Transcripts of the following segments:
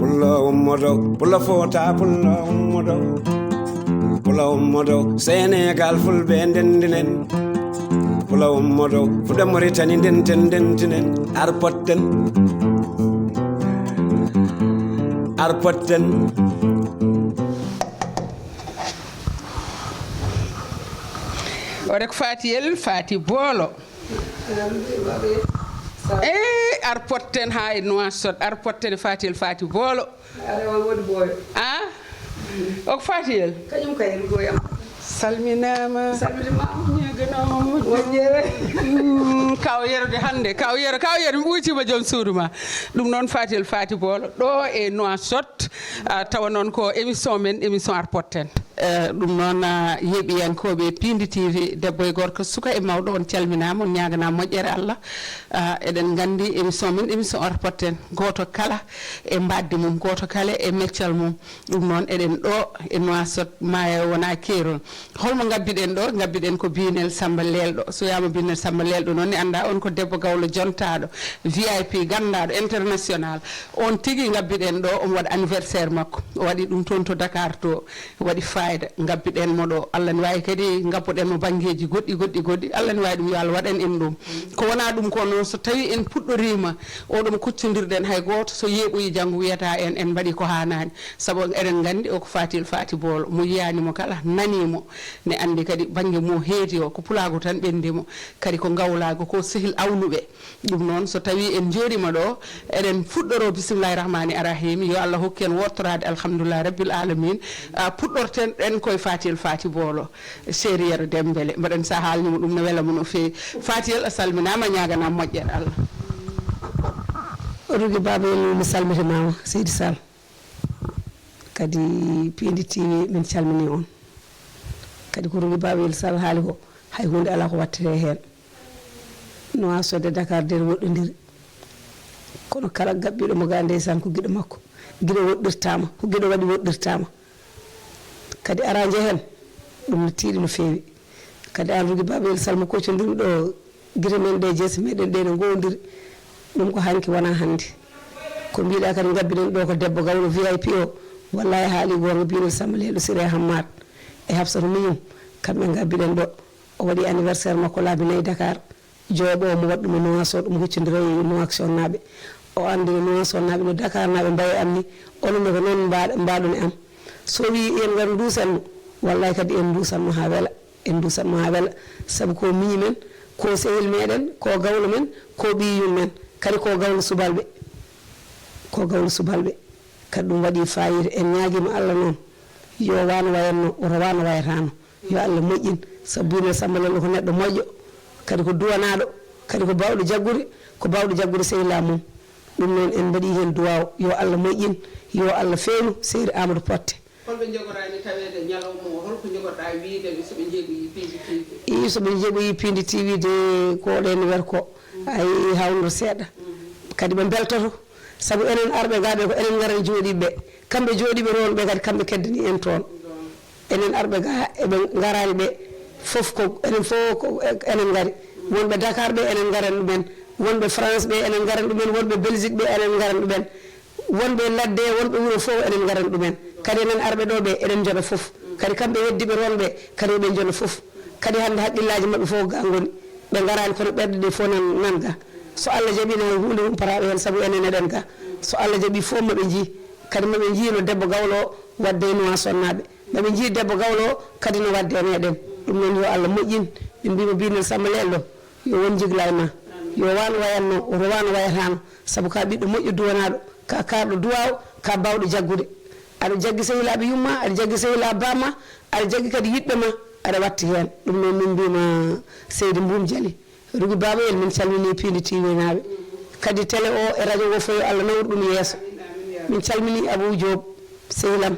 pullo ummodo pullo fota pullo ummodo pullo ummodo Sénégal fulɓe ndendinen pullo ummodo fuɗa Mauritanie ndentinen arpotten ore ko Fatiyel Fati Boolo arpotten ha e Nouakchott arpotten Fatiyel Fati Boolo o ko Fatiyel kañum kay goyam salminama ñeganama moƴƴere kaw yerude hande kaw yero mi ɓuytima joom suudu ma ɗum noon Fatiyel Fati Boolo ɗo e Nouakchott tawa noon ko émission men émission arpotten ɗum noon yeeɓiyankoɓe Pindi TV debbo e gorko suka e mawɗo on calminama on ñaganama moƴƴere Allah eɗen gandi émission men émission arpotten goto kala e mbadde mum goto kala e meccal mum ɗum noon eɗen ɗo e Nouakchott ma wona keerol holmo gabbiɗen ɗo gabbiɗen ko Binel Samba Lelɗo so wiyama Binel Samba Lelɗo noon ne anda on ko debbo gawlo jontaɗo VIP gandaɗo international on tigui gabbiɗen ɗo omo waɗa anniversaire makko o waɗi ɗum toon to Dakar to waɗi fayida gabbiɗen mo ɗo Allah ne wawi kadi gabboɗen mo banggueji goɗɗi Allah ne wawi ɗum yo Allah waɗan en ɗum ko wona ɗum ko noon so tawi en puɗɗorima oɗo mo kuccodirɗen hay goto so yeeɓoyi janggo wiyata en mbaɗi ko hanani saabu eɗen gandi o ko Fatiyel Fati Boolo mo yiyanimo kala nanimo ne andi kadi banggue mo heeti o ko pulago tan ɓendimo kadi ko gawlago ko sehil awnuɓe ɗum noon so tawi en jooɗima ɗo eɗen fuɗɗoro bisimillahi rahmani arahimi yo Allah hokki en wortorade alhamdoulillahi rabbil alamin puɗɗorten ɗen koye Fatiyel Fati Boolo sériyero Dembélé mbaɗen sa haalnimo ɗum ne welamo no fewi Fatiyel a salminama ñaganama moƴƴere Allah Rugui Babel mi salmitimama Seydi Sall kadi Pindi TV min calmini on kadi ko Rugui Babel Sall haali ko hay hunde ala ko wattete hen Nouakchott e Dakar nder woɗɗodiri kono kala gabbiɗo mo ga ndeysan ko guiɗo makko guiɗo woɗɗirtama ko guiɗo waɗi woɗɗirtama kadi araje hen ɗum no tiiɗi no fewi kadi an Rugui Babel Sall mo koccodiri ɗo guite men ɗe jeese meɗen ɗe no gowodiri ɗum ko hanki wona hande ko mbiɗa kadi gabbinen ɗo ko debbo gawlo VIP o wallahi haali gonga Binel Samba Lelɗo Siré Hammad e Hafsatou Mignum kamɓe gabbiɗen ɗo o waɗi anniversaire makko laabi nayyi Dakar jooɓo mo waɗɗum e Nouakchott ɗum huccodira e Nouakchott naɓe o andi no Nouakchott naɓe no Dakar naɓe mbawi amni onon ko noon mbaɗon e am so wi en gar dusanmo wallahi kadi en dusanmo ha weela saabu ko miñi men ko sehil meɗen ko gawlo men ko ɓiyum men kadi ko gawlo subalɓe kadi ɗum waɗi fayida en ñaguima Allah noon yo wano wayanno oto wano wayatano yo Allah moƴƴin saabu Binel Samba Lelɗo ko neɗɗo moƴƴo kadi ko duwanaɗo kadi ko bawɗo jaggude sehila mum ɗum noon en mbaɗi hen duwaw yo Allah moƴƴin yo Allah feewnu Seydi Amadou Poté holɓe jogorani tawede ñalawma o holko jogorɗa wiidemi soɓe jeegoyi Pindi TV soɓe jeegoyi Pindi TV de ko ɗen wer ko ay hawnoto seeɗa kadi ɓe beltoto saabu enen arɓe gaɓe ko enen gara jooɗiɓe kamɓe jooɗiɓe toon ɓe kadi kamɓe keddani en toon enen arɓe ga eɓe garani ɓe foof ko enen fof ko enen gari wonɓe Dakar ɓe enen garan ɗumen wonɓe France ɓe enen garan ɗumen wonɓe Belgique ɓe enen garan ɗumen wonɓe ladde wonɓe wuuro fof enen garan ɗumen kadi enen arɓe ɗo ɓe eɗen jooɗo fof kadi kamɓe weddiɓe toon ɓe kadi eɓen jooɗo fof kadi hande haqqillaji mabɓe fof ga goni ɓe garani kono ɓerɗe ɗe fof nan ga so Allah jaaɓino hunde humpataɓe hen saabu enen eɗen ga so Allah jaaɓi fof maɓe jii kadi maɓe jiino debbo gawlo o wadde e Nouakchott naɓe maɓe jii debbo gawlo o kadi no wadde e meɗen ɗum noon yo Allah moƴƴin min mbima Binel Samba Lelɗo yo won jigla e ma yo wano wayanno oto wano wayatano saabu ka ɓiɗɗo moƴƴo duwanaɗo ka karɗo duwaw ka bawɗo jaggude aɗa jaggi sehilaɓe yumma aɗa jaggi sehilaɓe bamma aɗa jaggi kadi yiɗɓe ma aɗa watti hen ɗum noon min mbima Seydi Mboum Dially Rugui Babel min calmini Pindi TV naɓe kadi télé o e radio o fo yo Allah nawru ɗum yeeso min calmini Abou Diop sehilam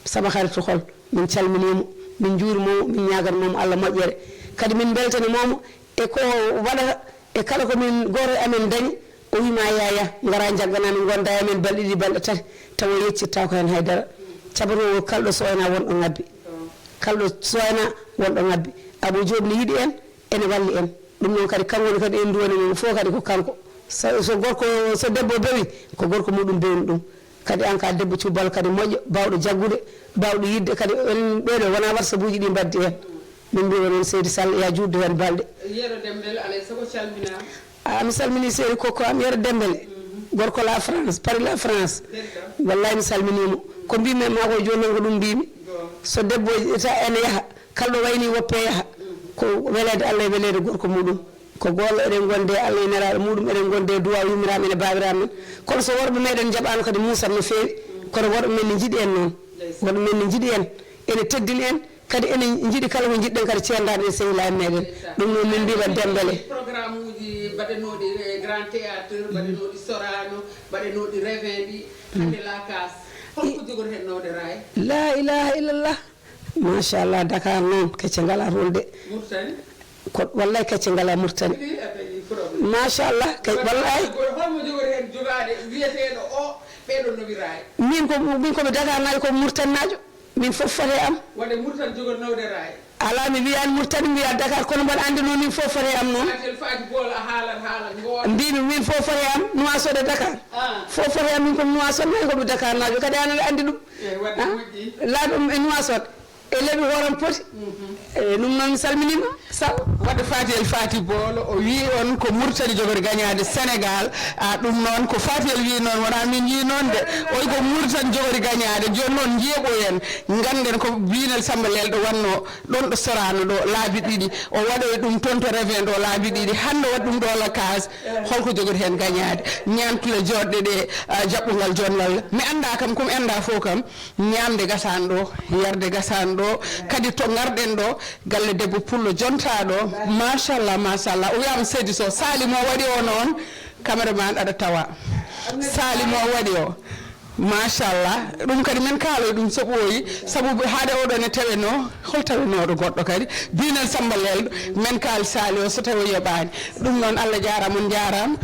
sama haritu hol min calminimo min juurimomo min ñaganmomo Allah moƴƴere kadi min beltanimomo e ko waɗata e kala ko min goto amen dañi o wima yaya gara jagganami gonda e amen balɗe ɗiɗi balɗe tati tawa yeccitta ko hen haydara cabato kalɗo soyna wonɗo ngabbi kalɗo soyna wonɗo ngabbi Abou Diop ne yiiɗi en ene walli en ɗum noon kadi kankone kadi en duwani mum fof kadi ko kanko so gorko so debbo bewi ko gorko muɗum bewni ɗum kadi an ka debbo cubal kadi moƴƴo bawɗo jaggude bawɗo yidde kadi en ɓeɗo wona warsabuji ɗi mbaddi hen min mbi onon seydi Sall ya judde hen balɗe Yero Dembele alay sago calminama mi salmini seydi Koko am Yero Dembele gorko la France Paris la France wallahi mi salminimo ko mbimi ma ko joni ko ɗum mbimi so debbo ta ene yaaha kalɗo wayni woppe yaaha ko welede Allah e welede gorko muɗum ko gollo eɗen gonde Allah e neraɗo muɗum eɗen gonde duwa yumiraɓe ene babiraɓe men kono so worɓe meɗen jaɓano kadi musat no fewi kono worɓe men ne jiiɗi en noon worɓe men ne jiiɗi en ene teddini en kadi enen jiiɗi kala ko jiɗɗen kadi ceendaɗe e sehilaɓe meɗen ɗum noon min mbiɓa Dembele programme uji mbaɗenoɗi Grand Théâtre mbaɗenoɗi Sorano mbaɗenoɗi Revin ɗi hande la kas holko jogori hen nawde ray la ilaha illallah machallah Dakar noon kecce ngala rolde Mauritanie ko wallahi kecce ngala Mauritanie machallah wallahi holmo jogori hen jogade wiyeteɗo o ɓeɗo nowirayi min komi Dakar najo ko Mauritanie najo min fof fate am wonde Mauritanie jogori nawde ray ala mi wiyani Mauritanie mi wiya Dakar kono mbaɗa andi noon min fof fate am noon Fati Bol a haalat ngoɗa mbimi min fof fate am Nouakchott e Dakar fof fate am min komi Nouakchott nayi komi Dakar najo kadi an aɗa andi ɗum laaɗum e Nouakchott e leeɓi horam poti ɗum noon mi salminima Sall wadde Fati Bol o wi on ko Mauritanie jogori gagnade Sénégal ɗum noon ko Fatiel wi noon wona min yi noon de oy ko Mauritanie jogori gagnade joni noon jeeɓoyen ganden ko binel Samba Lelɗo wanno ɗon ɗo Sorano ɗo laabi ɗiɗi o waɗoy ɗum toon to Revin ɗo laabi ɗiɗi hande waɗi ɗum ɗo la case holko jogori hen gagnade ñamtule joɗɗe ɗe jaɓɓugal jonnal mi anda kam komi anda fo kam ñamde gasani ɗo yarde gasani ɗo kadi to garɗen ɗo galle debbo pullo jontaɗo machallah o wiyama seydi Sow sali mo waɗi o noon caméraman aɗa tawa sali mo waɗi o machallah ɗum kadi min kaaloy ɗum so ɓooyi saabu haade oɗon e taweno hol tawenoɗo goɗɗo kadi binel Samba Lelɗo min kaali sali o so tawi yoɓani ɗum noon Allah jarama on jarama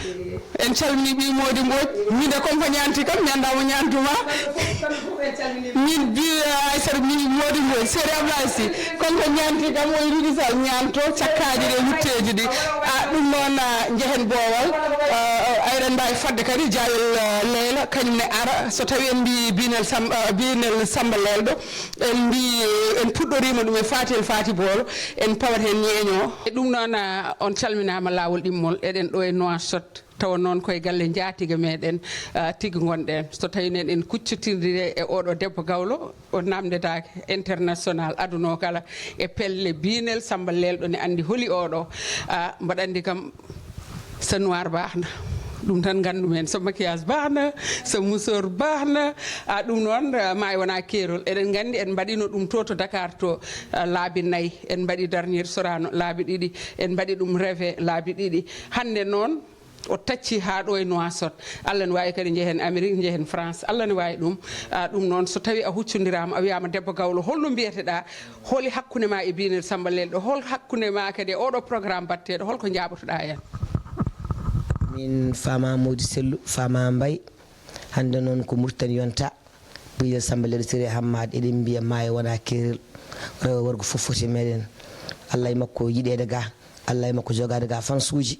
en calmini ɓi Mody Mbodj min de comme ko ñanti kam mi andamo ñantuma min bi Aissata min Mody Mbodj Seri Ablaye Sy comme ko ñanti kam o yiɗi sa ñanto cakkaji ɗe wutteji ɗi ɗum noon jehen boowal ayren mbawi fadde kadi Diawel Leyla kañum ne ara so tawi en mbi binel Samba Lelɗo en mbi en puɗɗorima ɗum e Fati Bolo en pawat hen ñeeño ɗum noon on calminama lawol ɗimmol eɗen ɗo e Nouakchott tawa noon koye galle jaatiga meɗen tigui gonɗen so tawi en kuccotirde e oɗo debbo gawlo o namdetake international aduna kala e pelle binel Samba Lelɗo ne andi holi oɗo mbaɗa andi kam so noir bahna ɗum tan gandumen so maquillage bahna so musor bahna ɗum noon ma wona keerol eɗen gandi en mbaɗino ɗum to Dakar to laabi 4 en mbaɗi dernier Sorano laabi 2 en mbaɗi ɗum Revin laabi 2 hande noon o tacci ha ɗo e Nouakchott Allah ne wawi kadi jehen Amérique jehen France Allah ne wawi ɗum ɗum noon so tawi a huccodirama a wiyama debbo gawlo holno mbiyeteɗa holi hakkude ma e binel Samba Lelɗo hol hakkude ma kadi e oɗo programme batteɗo holko jaɓotoɗa hen min fama Mody Sellu fama Mbaye hande noon ko Mauritanie yonta binel Samba Lelɗo Siri Hammade eɗen mbiya maayo wona kerel rewo worgo fof foti meɗen Allah e makko yiɗede ga Allah e makko jogade ga fansuji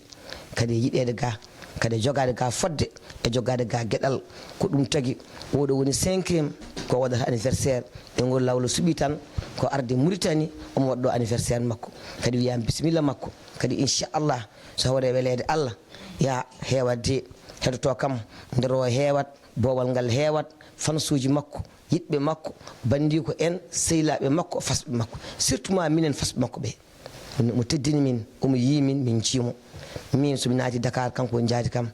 kadi yiɗede ga kadi jogade ga fodde e jogade ga gueɗal ko ɗum tagui oɗo woni 5e ko waɗata anniversaire e ngol lawlo suuɓi tan ko arde Mauritanie omo waɗɗo anniversaire makko kadi wiyama bisimilla makko kadi inchallah so hawre welede Allah ya hewade heɗoto kam nder o hewat boowal ngal hewat fansuji makko yiɗɓe makko bandi ko en sehilaɓe makko fasɓe makko surtout ma minen fasɓe makko ɓe mo teddini min omo yimin min jiimo min somi naati Dakar kanko woni jaati kam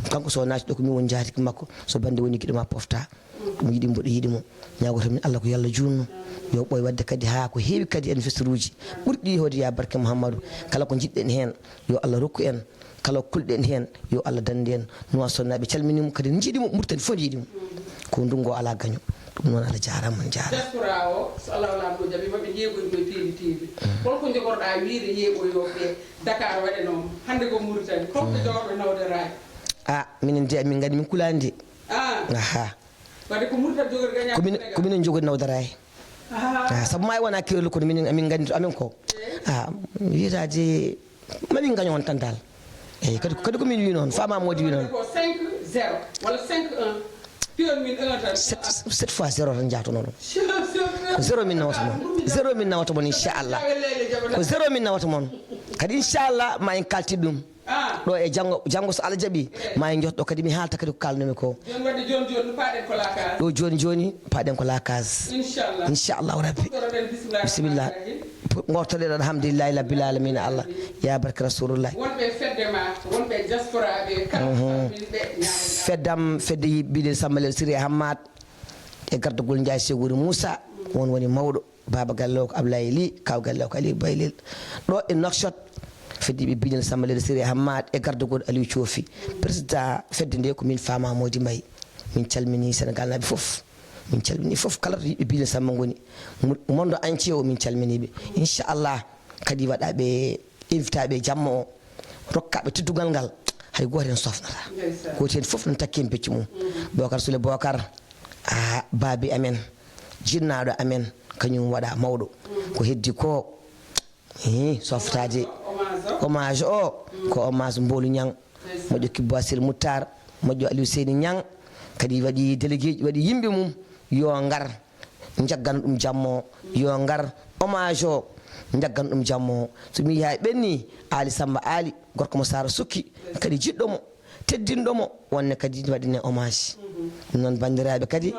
kanko so naati ɗo ko min woni jaati makko so bande woni kiɗoma pofta mo yiɗi mboɗo yiɗimo ñagoto min Allah ko Yallah junno yo ɓoy wadde kadi ha ko heewi kadi anniversaire uji ɓurɗi hode ya barke Mouhammadou kala ko jiɗɗen hen yo Allah rokku en kala ko kulɗen hen yo Allah dande en Nouakchott naɓe calminimo kadi jiiɗimo Mauritanie fof yiɗimo ko ndungo ala gaño ɗum noon Allah jarama on jarama diaspora o so Allah wala ɗo jaɓi maɓe jeegoy koye tiiɗi holko jogorɗa wiide yeeɓoyoɓe Dakar waɗenoma hande ko Mauritanie holko jogorɓe nawde raay minen de min gandi min kulani de aha wadde ko Mauritanie jogori gañade ko minen jogori nawde raay saabu ma wona kerol kono minen amin gandi to amin ko wiyatade mamin gaño on tan dal eyyi kadi komin wi noon fama Mody wi noon ko 5-0 walla 5-1 7 fois 0 tan jaato non ko 0 min nawata mon 0 min nawata mon inchallah ko 0 min nawata mon kadi inchallah ma en kalti dum ɗo e janggo so Allah jaɓi ma en jotɗo kadi mi haalta kadi ko kalnumi ko ɗo joni paɗen ko lakas inchallahu rabbi bisimillah gortoɗen alhamdulillahi rabbil alamin Allah ya barka rasulullah wonɓe fedde ma wonɓe diasporaɓe feddam fedde yiɓɓiɗe sambalel Siri Hammad e gardugol Ndiaye Seguri Moussa won woni mawɗo baba galle o ko Ablaye Ly kaw galle o ko Aliou Baylel ɗo e Nouakchott fedde yiɓɓiɗe sambalel Siri Hammad e gardugol Aliou Thiofi président fedde nde ko min Fama Mody Mbaye min calmini Sénégal naɓe foof min calmini foof kala to yiɓɓe biile samma goni mondo entier o min calminiɓe inchallah kadi waɗaɓe invitaɓe jamma o rokkaɓe teddugal ngal hay goto hen sofnata goto hen foof no takki en becci mum Bocar Soule Bocar a baabi amen jinnaɗo amen kañum waɗa mawɗo ko heddi ko softade hommage o ko hommage Mbolu Niang moƴƴo Kibbo Asil Moutar moƴƴo Aliou Seyni Niang kadi waɗi délégué waɗi yimɓe mum yo ngar jaggana ɗum jammo yo ngar hommage o jaggana ɗum jammo so mi yaha ɓenni Ali Samba Ali gorko mo Sara Sukki kadi jiɗɗomo teddinɗomo wonne kadi waɗine hommage noon bandiraɓe kadi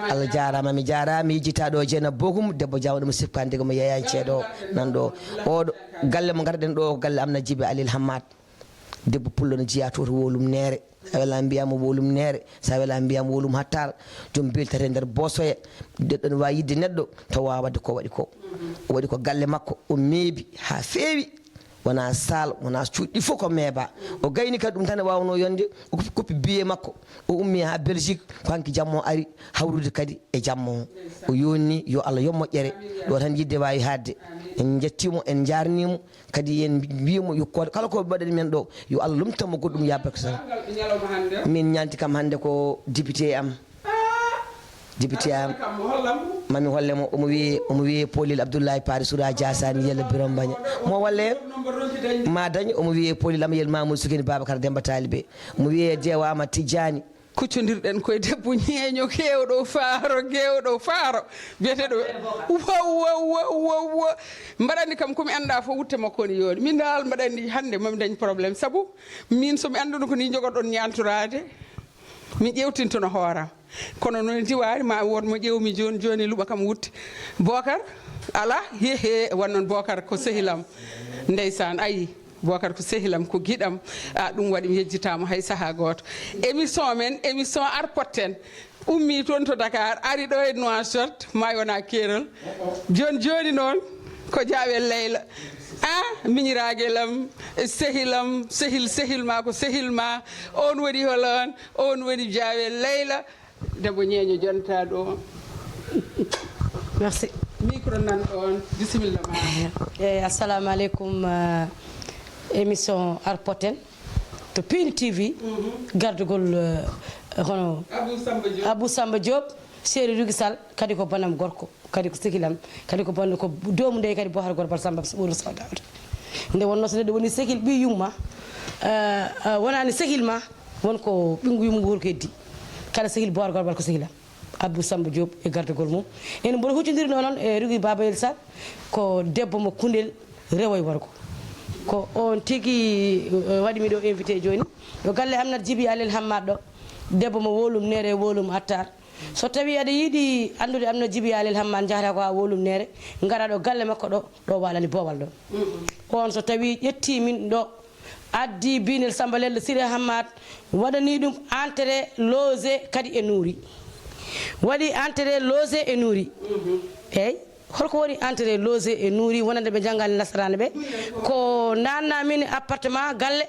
Allah jarama mi jarama yejjitaɗo Dieynaba Bokum debbo jawɗo mo sippande mo yeyani ceeɗo nanɗo oɗo galle mo garɗen ɗo ko galle amna Djiby Alil Hammad debbo pullo no jiya to wolum nere sa wela mbiyama wolum nere sa wela mbiyama wolum hattar joom beltate nder bosoya neɗɗo ne wawi yidde neɗɗo taw wadde ko waɗi ko o waɗi ko galle makko o meebi ha feewi wona sal wona cuuɗɗi fof ko meeba o gayni kadi ɗum tan e wawno yonde o koppi billet makko o ummi ha Belgique ko hanki jammo ari hawrude kadi e jammo o yonni yo Allah yo moƴƴere ɗo tan yidde wawi hadde en jettimo en jarnimo kadi en mbiyamo yo kala ko mbaɗani men ɗo yo Allah lumtamo goɗɗum yabbata tan min ñanti kam hande ko député am mami hollemo omo wiye Polil Abdoulaye Pari Soura Diasani Yella Biram Bagna mo walle ma dañ omo wiye Polil Amayel Mamoudou Sukeni Babacar Demba Talibé mo wiye Dewama Tidiani kuccodirɗen koye debbo ñeeño kewɗo faaro biyeteɗo wow mbaɗanni kam komi anda fof wutte makko ni yooni min dal mbaɗanni hande mami dañ probléme saabu min somi anduno ko ni jogoɗon ñantorade mi ƴewtintono hooram kono noon diwari ma won mo ƴewmi joni luɓa kam wutte Bocar ala hehe wonnoon Bocar ko sehilam ndeysan ayi Bocar ko sehilam ko giɗam ɗum waɗi mi yejjitamo hay saaha goto émission arpotten ummi toon to Dakar ari ɗo e Nouakchott ma wona kerol joni noon ko Diawel Leyla miñiraguelam sehil ma ko sehil ma on woni holon on woni Diawel Leyla debbo ñeeño jonta ɗo merci micro nan ɗon bisimilla ma assalamu aleykum émission arpoten to Pini TV gardugol hono Abou Samba Diop Seri Rugi Sall kadi ko bonam gorko kadi ko sehilam kadi ko bonde ko doomu nde kadi Bocar Gorbal Samba ɓuuro sawdawde nde wonno so neɗɗo woni sehil ɓi yumma wonani sehil ma wonko ɓingu yumma ngu ko heddi kala sehil Bocar Gorbal ko sehilam Abou Samba Diop e gardugol mum ene mboɗo huccodirno noon e Rugui Babayel Sall ko debbo mo Koundel rewoye worgo ko on tigui waɗimi ɗo invité joni yo galle Amnat Djiby Alil Hammad ɗo debbo mo wolum nere wolum attar so tawi aɗa yiiɗi andude Amnat Djiby Alil Hammad jahata ko ha wolum nere gara ɗo galle makko ɗo walani boowal ɗo on so tawi ƴetti min ɗo addi binel Samba Lelle Siri Hammad waɗani ɗum entré logé kadi e nuuri waɗi entré logé e nuuri eyyi holko woni entré logé e nuuri wonande ɓe janggani nasarane ɓe ko nanna min appartement galle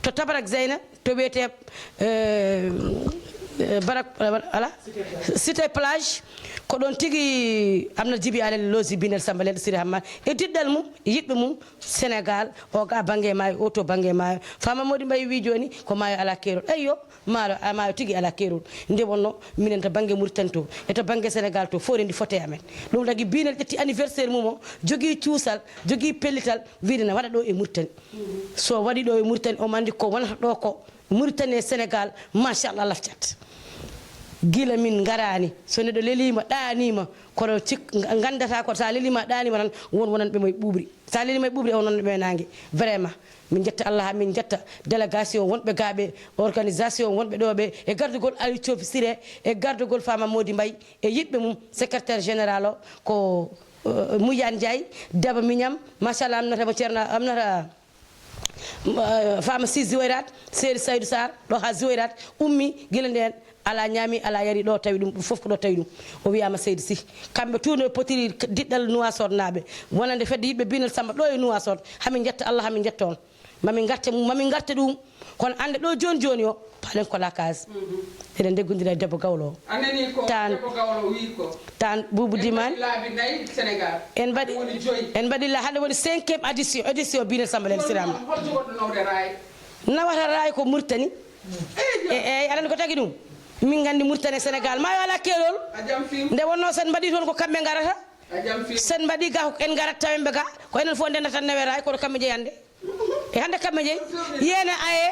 to Tabarak Zeyna to wiyete barak ala cité plage ko ɗon tigui Amnat Djiby Alil loosi binel Samba Lelle Siri Hammad e diɗɗal mum yiɗɓe mum Sénégal o ga banggue maayo o to banggue maayo Fama Mody Mbaye wi joni ko maayo ala keerol eyyo maayo tigui ala keerol nde wonno minen to banggue Mauritanie to e to banggue Sénégal to fof rendi fote amen ɗum tagui binel ƴetti anniversaire mum o jogui cuusal jogui pellital wiide ne waɗa ɗo e Mauritanie so waɗi ɗo e Mauritanie o mandi ko wonata ɗo ko Mauritanie e Sénégal machallah lafcat gila min garani so neɗɗo lelima ɗanima kono gandata ko sa lelima ɗanima tan wonanɓe moye ɓuuɓri sa lelima e ɓuuɓri o wonanɓe nangue vraiment min jetta Allah min jetta délégation wonɓe gaaɓe organisation wonɓe ɗo ɓe e gardugol Aliou Thiofi Siré e gardugol Fama Mody Mbaye e yiɗɓe mum secrétaire général o ko Mouyane Ndiaye Daba Mignam machallah amnata mo ceerno amnata Fama Sy Ziwayrat Seydi Saydou Sarr ɗo ha Ziwayrat ummi guila nden ala ñaami ala yari ɗo tawi ɗum fof ko ɗo tawi ɗum o wiyama Seydi Sy kamɓe tuno potiri diɗɗal Nouakchott naaɓe wonande fedde yiɓɓe Binel Samba ɗo e Nouakchott hamin jetta Allah hamin jetta on mamin garte ɗum kono ande ɗo joni joni o palen ko lakase eɗen deggodira e debbo gawlo o anani ko debbo gawlo wi ko tan Boubou Dimane laabi nayi Sénégal en mbaɗi la hande woni 5e édition Binel Samba Lel Sirama holto goɗɗo nawde raay nawata raay ko Mauritanie eyyi aɗa andi ko tagui ɗum min gandi Mauritanie Sénégal ma yo ala keelol nde wonno sen mbaɗi toon ko kamɓe garata sen mbaɗi ga en garat tawenɓe ga ko enen fof ndenda tan nawe raay kono kamɓe jeeyande e hande kamɓe jeeyi yene aye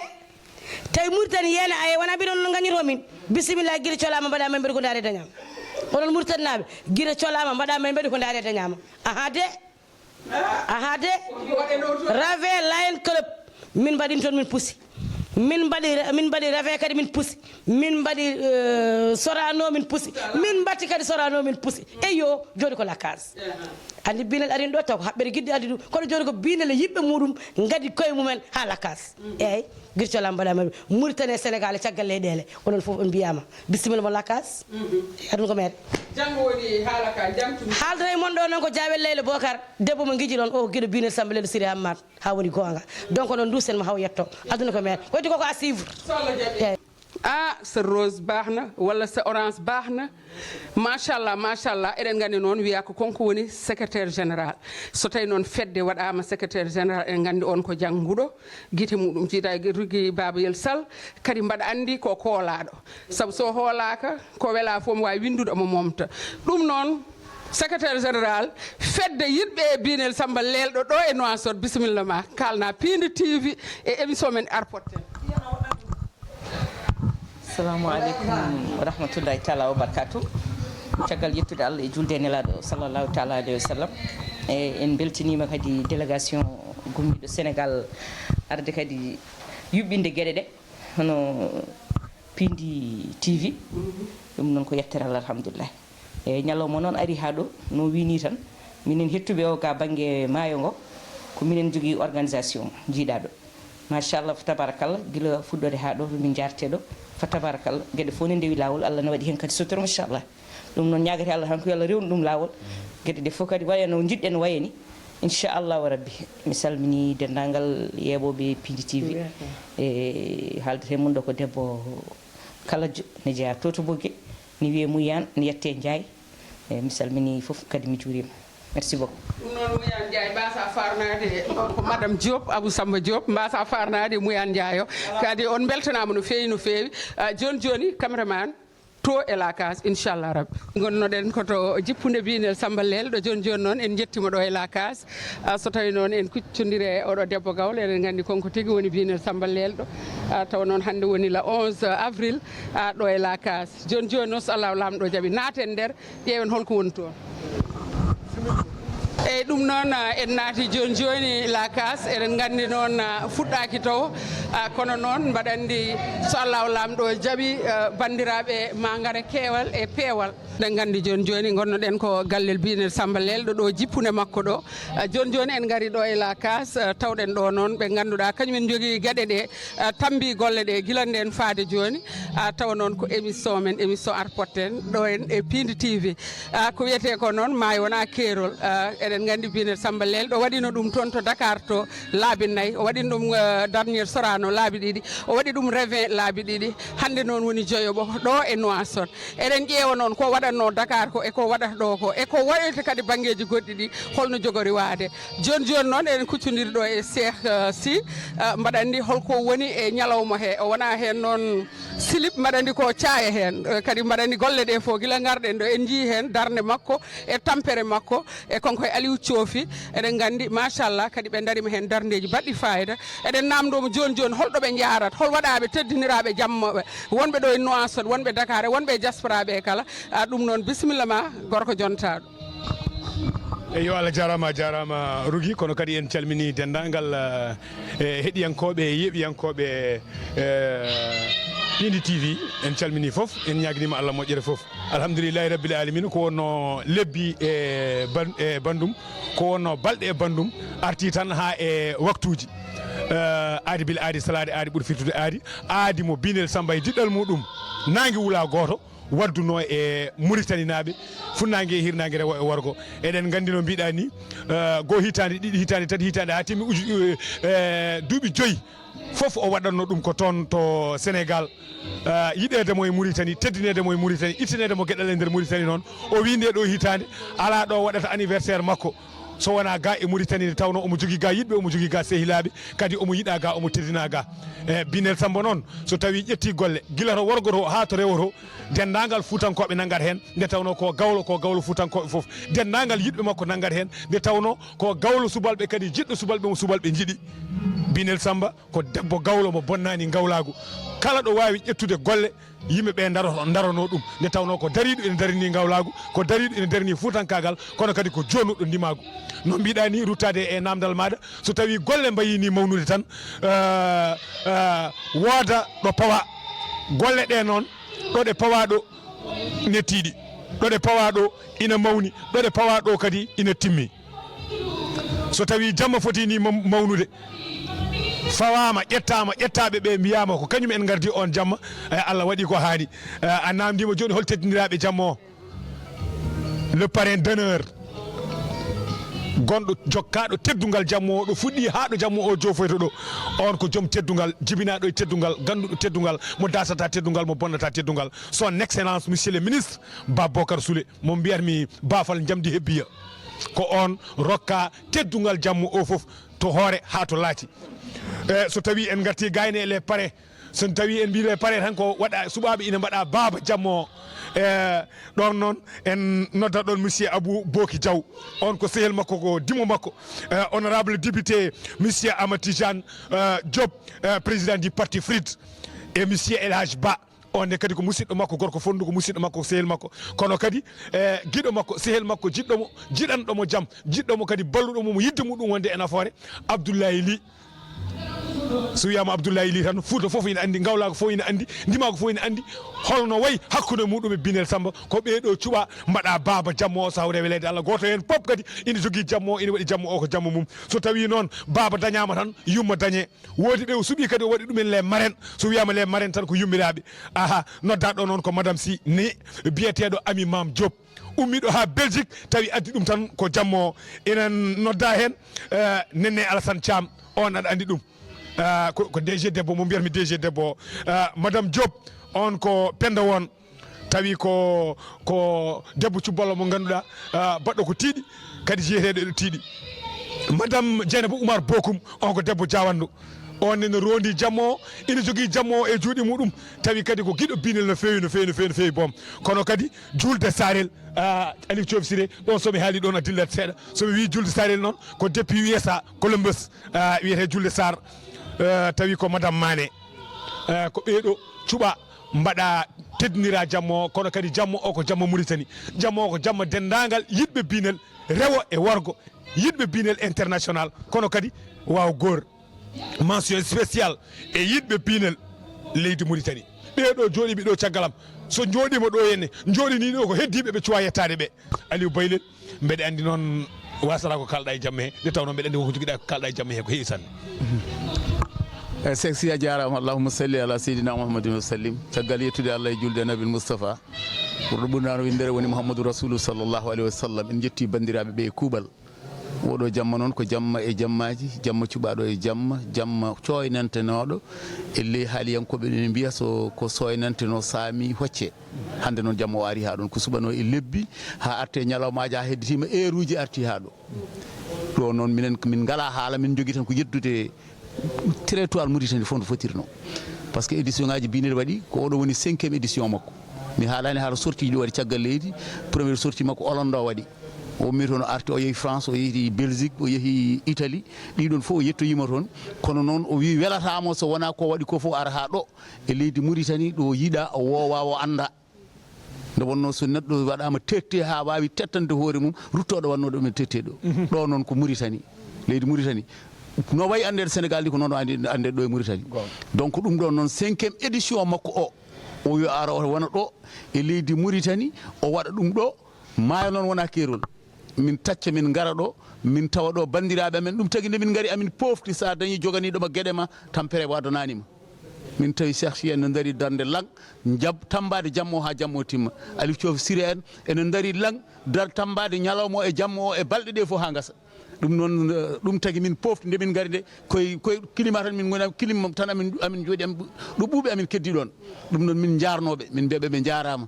tawi Mauritanie yene aye wona mbiɗon no gañito min bisimilla guila colama mbaɗama mbaɗi ko daare dañama onon Mauritanie naɓe guila colama mbaɗama mbaɗi ko daare dañama aha de Rave Lion Club min mbaɗin toon min pusi min mbaɗi Rave kadi min pusi min mbaɗi Sorano min pusi min batti kadi Sorano min pusi eyo joni ko lakas andi Binel arin ɗo taw ko haɓɓere guidde addi ɗum kono joni ko Binel e yiɓɓe muɗum gadi koye mumen ha lakas eyyi guircola mbaɗama Mauritanie Sénégal e caggal leyɗele onon foof on mbiyama bisimilla mo lakas aɗum ko meɗe janggo woni haalaka jamtu haaldata e mon ɗo noon ko Diawel Leyle Bocar debbo mo guiji ɗon o guiɗo Binel Samba Lel Siré Hammad ha woni gonga donc noon dusen mo haw yetto aduna ko meɗe waddi koko à suivre sa rose baax na walla sa orange baax na machallah eɗen gandi noon wiya ko konko woni secrétaire général so tawi noon fedde waɗama secrétaire général eɗen gandi on ko jangguɗo guite muɗum jiida rugui Babayel Sall kadi mbaɗa andi ko koolaɗo saabu so hoolaka ko wela fof mo wawi windude omo momta ɗum noon secrétaire général fedde yiɗɓe e Binel Samba lelɗo ɗo e Nouakchott bisimilla ma kalna Pinde TV e émission men arpotten. Assalamu alaikum wa rahmatullahi ta'ala wa barakatuh. Caggal yettude Allah e julde nelaɗo sallallahu ta'ala alayhi wa sallam e en beltinima kadi délégation gummiɗo Sénégal arde kadi yuɓɓinde gueɗe ɗe hono Pinde TV ɗum noon ko yettere Allah alhamdulillah e ñalawma noon ari ha ɗo no wini tan minen hettuɓe o ga banggue maayo ngo ko minen jogui organisation jiiɗa ɗo machallah fa tabarakallah guila fuɗɗode ha ɗo min jarteɗo fa tabarakallah gueɗe fof ne ndewi lawol Allah ne waɗi hen kadi sotoro machallah ɗum noon ñagate Allah tan ko yo Allah rewnu ɗum lawol gueɗe ɗe fof kadi waya no jiɗɗen wayani inchallahu rabbi mi salmini dendagal yeɓoɓe Pinde TV e haaldete mun ɗo ko debbo Kaladio ne jeeya to Boggue ni wiye Mouyane ne yette Ndiaye e mi salmini fof kadi mi juurima merci beaucoup ɗum noon Mouyane Ndiaye mbasa farnade ko madame Diop Abou Samba Diop mbasa farnade Mouyane Ndiaye o kadi on beltanama no fewi joni cameraman to e lakas inchallah rabbi gonnoɗen koto jippude Binel Samba Lel ɗo joni noon en jettimo ɗo e lakas so tawi noon en kuccodire e oɗo debbo gawlo eɗen gandi konko tigui woni Binel Samba Lel ɗo tawa noon hande woni le 11 avril ɗo e lakas joni noon so Allah lamɗo jaaɓi naaten nder ƴeewen holko woni toon eyyi ɗum noon en naati joni lakas eɗen gandi noon fuɗɗaki taw kono noon mbaɗa andi so Allah lamɗo jaaɓi bandiraɓe ma gaare keewal e peewal eɗen gandi joni gonnoɗen ko gallel Binel Samba Lelɗo ɗo jippune makko ɗo joni en gari ɗo e lakas tawɗen ɗo noon ɓe ganduɗa kañumen jogui gueɗe ɗe tambi golle ɗe guilanden faade joni tawa noon ko émission men émission arpotten ɗo en e Pinde TV ko wiyete ko noon maayo wona keerol eɗen gandi Binel Samba Lel ɗo waɗino ɗum toon to Dakar to laabi nayyi o waɗino ɗum dernier Sorano laabi ɗiɗi o waɗi ɗum Révin laabi ɗiɗi hande noon woni joyoɓo ɗo e Nouakchott eɗen ƴeewa noon ko waɗatno Dakar ko eko waɗata ɗo ko eko waɗete kadi banggueji goɗɗi ɗi holno jogori waade joni noon eɗen kuccodiri ɗo e Cheikh Sy mbaɗa andi holko woni e ñalawma he o wona hen noon slip mbaɗa andi ko caaya hen kadi mbaɗa andi golle ɗe fof guila garɗen ɗo en jii hen darde makko e tampere makko e konko e Aliou Thiofi eɗen gandi machallah kadi ɓe darima hen dardeji baɗɗi fayida eɗen namdomo joni joni holɗo ɓe jarat hol waɗaɓe teddiniraɓe jammoɓe wonɓe ɗo e Nouakchott wonɓe Dakar wonɓe diaspora ɓe kala ɗum noon bisimilla ma gorko jontaɗo. Yo Allah jarama Rougui kono kadi en calmini dendagal heɗiyankoɓe yeɓiyankoɓe Indi TV en calmini foof en ñaguinima Allah moƴƴere foof alhamdoulillahi rabbil alamina ko wonno lebbi e bandum ko wonno balɗe e bandum arti tan ha e waktuji aadi bil aadi salade aadi ɓuuri firtude aadi mo Binel Samba e diɗɗal muɗum nangue wula goto wadduno e Mauritanie naɓe funnague e hirnague rewo e worgo eɗen gandi no mbiɗa ni go hitande ɗiɗi hitande tati hitande ha timmi duuɓi 5 fof o waɗanno ɗum ko toon to Sénégal yiɗedemo e Mauritanie teddinedemo e Mauritanie ittanedemo gueɗal e nder Mauritanie noon o wi nde ɗo hitande ala ɗo waɗata anniversaire makko so wona ga e Mauritanie nde tawno omo jogui ga yiɗɓe omo jogui ga sehilaɓe kadi omo yiɗa ga omo teddina ga Binel Samba noon so tawi ƴetti golle guila to worgo to ha to rewo to dendagal Fuutankoɓe nangat hen nde tawno ko gawlo Fuutankoɓe foof dendagal yiɗɓe makko nangat hen nde tawno ko gawlo subalɓe kadi jiɗɗo subalɓe mo subalɓe jiiɗi Binel Samba ko debbo gawlo mo bonnani gawlagu kala ɗo wawi ƴettude golle yimɓeɓe darono ɗum nde tawno ko dariɗo ene darini gawlagu ko dariɗo ene darini Fuutankagal kono kadi ko jonnuɗo ndimagu no mbiɗa ni ruttade e namdal maɗa so tawi golle mbayini mawnude tan wooda ɗo pawa golle ɗe noon ɗo ɗe pawa ɗo nettiɗi ɗo ɗe pawa ɗo ina mawni ɗo ɗe pawa ɗo kadi ina timmi so tawi jamma foti ni mawnude fawama ƴettaɓe ɓe mbiyama ko kañum en gardi on jamma Allah waɗi ko haani a namdima joni hol teddiniraɓe jamma o le parrain d'honneur gonɗo jokkaɗo teddugal jamma o ɗo fuɗɗi ha ɗo jamma o jofoyto ɗo on ko joom teddugal jibinaɗo e teddugal ganduɗo teddugal mo dasata teddugal mo bonnata teddugal son excellence monsieur le ministre Babacar Soule mo mbiyatmi bafal jamdi hebbiya ko on rokka teddugal jamma o foof to hoore ha to laati so tawi en garti gayne e les parrain so tawi en mbi les parrain tan ko waɗa suɓaɓe ina mbaɗa baba jamma o ɗon noon en noddat ɗon monsieur Abou Boki Diaw on ko sehel makko ko dimo makko honorable député monsieur Amati Jean Diop président du parti FRID et monsieur El Hadj Ba onne kadi ko musidɗo makko gorko fondu ko musidɗo makko ko sehel makko kono kadi guiɗo makko sehel makko jiɗɗomo jiɗanɗomo jaam jiɗɗomo kadi balluɗomo mo yidde muɗum wonde e nafoore Abdoulaye Ly so wiyama Abdoulaye Ly tan Fouta foof ina andi gawlago fof ina andi ndimago fof ina andi holno wayi hakkude muɗum e Binel Samba ko ɓeeɗo cuɓa mbaɗa baba jamma o so hawre welede Allah goto hen pop kadi ina jogui jamma o ina waɗi jamma o ko jamma mum so tawi noon baba dañama tan yumma dañe woodi ɓe o suuɓi kadi o waɗi ɗumen les marraines so wiyama les marraines tan ko yummiraɓe aha noddaɗo noon ko madame Sy ni biyeteɗo Ami Mam Diop ummiɗo ha Belgique tawi addi ɗum tan ko jamma o enen nodda hen Nene Alassane Thiam on aɗa andi ɗum ko DG debbo mo mbiyatmi DG debbo madame Diop on ko penda won tawi ko debbo cubballo mo ganduɗa baɗɗo ko tiiɗi kadi jeeteɗo ɗo tiiɗi madame Dieynaba Oumar Bokum on ko debbo jawandu on ne rondi jamma o ina jogui jamma o e juuɗe muɗum tawi kadi ko guiɗo Binel no fewi boom kono kadi julde Sarel Aliou Thiofi Siré ɗon somi haali ɗon a dillat seeɗa somi wi julde Sarel noon ko depuis USA Columbus wiyete julde Sar tawi ko madame Mané ko ɓeeɗo cuɓa mbaɗa teddinira jamma o kono kadi jamma o ko jamma Mauritanie jamma o ko jamma dendagal yiɗɓe Binel rewo e worgo yiɗɓe Binel international kono kadi waw goor mention spéciale e yiɗɓe Binel leydi Mauritanie ɓeeɗo jooɗiɓe ɗo caggalam so jooɗima ɗo henne jooɗini ɗo ko heddiɓe ɓe cuwa yettade ɓe Aliou Baylel mbeɗa andi noon wasata ko kalɗa e jamma he nde tawno mbeɗa andi koko joguiɗa ko kalɗa e jamma he ko heewi sanne sexy a jarama allahumma salli ala seydina mouhamadin wa sallim caggal yettude Allah e julde nabil moustapha ɓurɗo ɓurnano windere woni mouhamadou rasoulou sallllahu alayhi wa sallam en jetti bandiraɓe ɓe e kuuɓal oɗo jamma noon ko jamma e jammaji jamma cuɓaɗo e jamma coynantenoɗo elle haaliyankoɓe ne mbiya so ko soynanteno saami hocce hande noon jamma o ari ha ɗon ko suɓano e lebbi ha arte ñalawmaji ha hedditima heure uji arti ha ɗo noon min ngala haala min jogui tan ko yettude territoire Mauritanie fof no fotirno par ce que édition ngaji Binel waɗi ko oɗo woni 5e édition makko mi haalani haala sortie ɗi waɗi caggal leydi premiére sortie makko Hollande o waɗi o ummi toon o arti o yehi France o yehi Belgique o yehi Italie ɗiɗon fof o yettoyima toon kono noon o wi welatamo so wona ko waɗi ko fof ara ha ɗo e leydi Mauritanie ɗo yiiɗa o woowa o anda nde wonno so neɗɗo waɗama tette ha wawi tettande hoore mum ruttoɗo wannoɗo ɗumen tette ɗo ɗo noon ko Mauritanie leydi Mauritanie no wayi ande Sénégal ɗi ko noon ande ɗo e Mauritanie donc ɗum ɗon noon 5e édition makko o yo ara o wona ɗo e leydi Mauritanie o waɗa ɗum ɗo maayo noon wona keerol min tacca min gara ɗo min tawa ɗo bandiraɓe amen ɗum tagui nde min gari amin pofti sa dañi joganiɗoma gueɗe ma tampere wadananima min tawi Cheikh Sy en ne daari darde lang tambade jammo ha jammo timma Alif Thiof Siré en ene daari lang dar tambade ñalawma o e jammo o e balɗe ɗe fof ha gasa ɗum noon ɗum tagui min pofti nde min gari nde koye kilima tan min goni kilima tan amin jooɗi ɗo ɓuuɓe amin keddi ɗon ɗum noon min jarnoɓe min mbiyaɓe ɓe jarama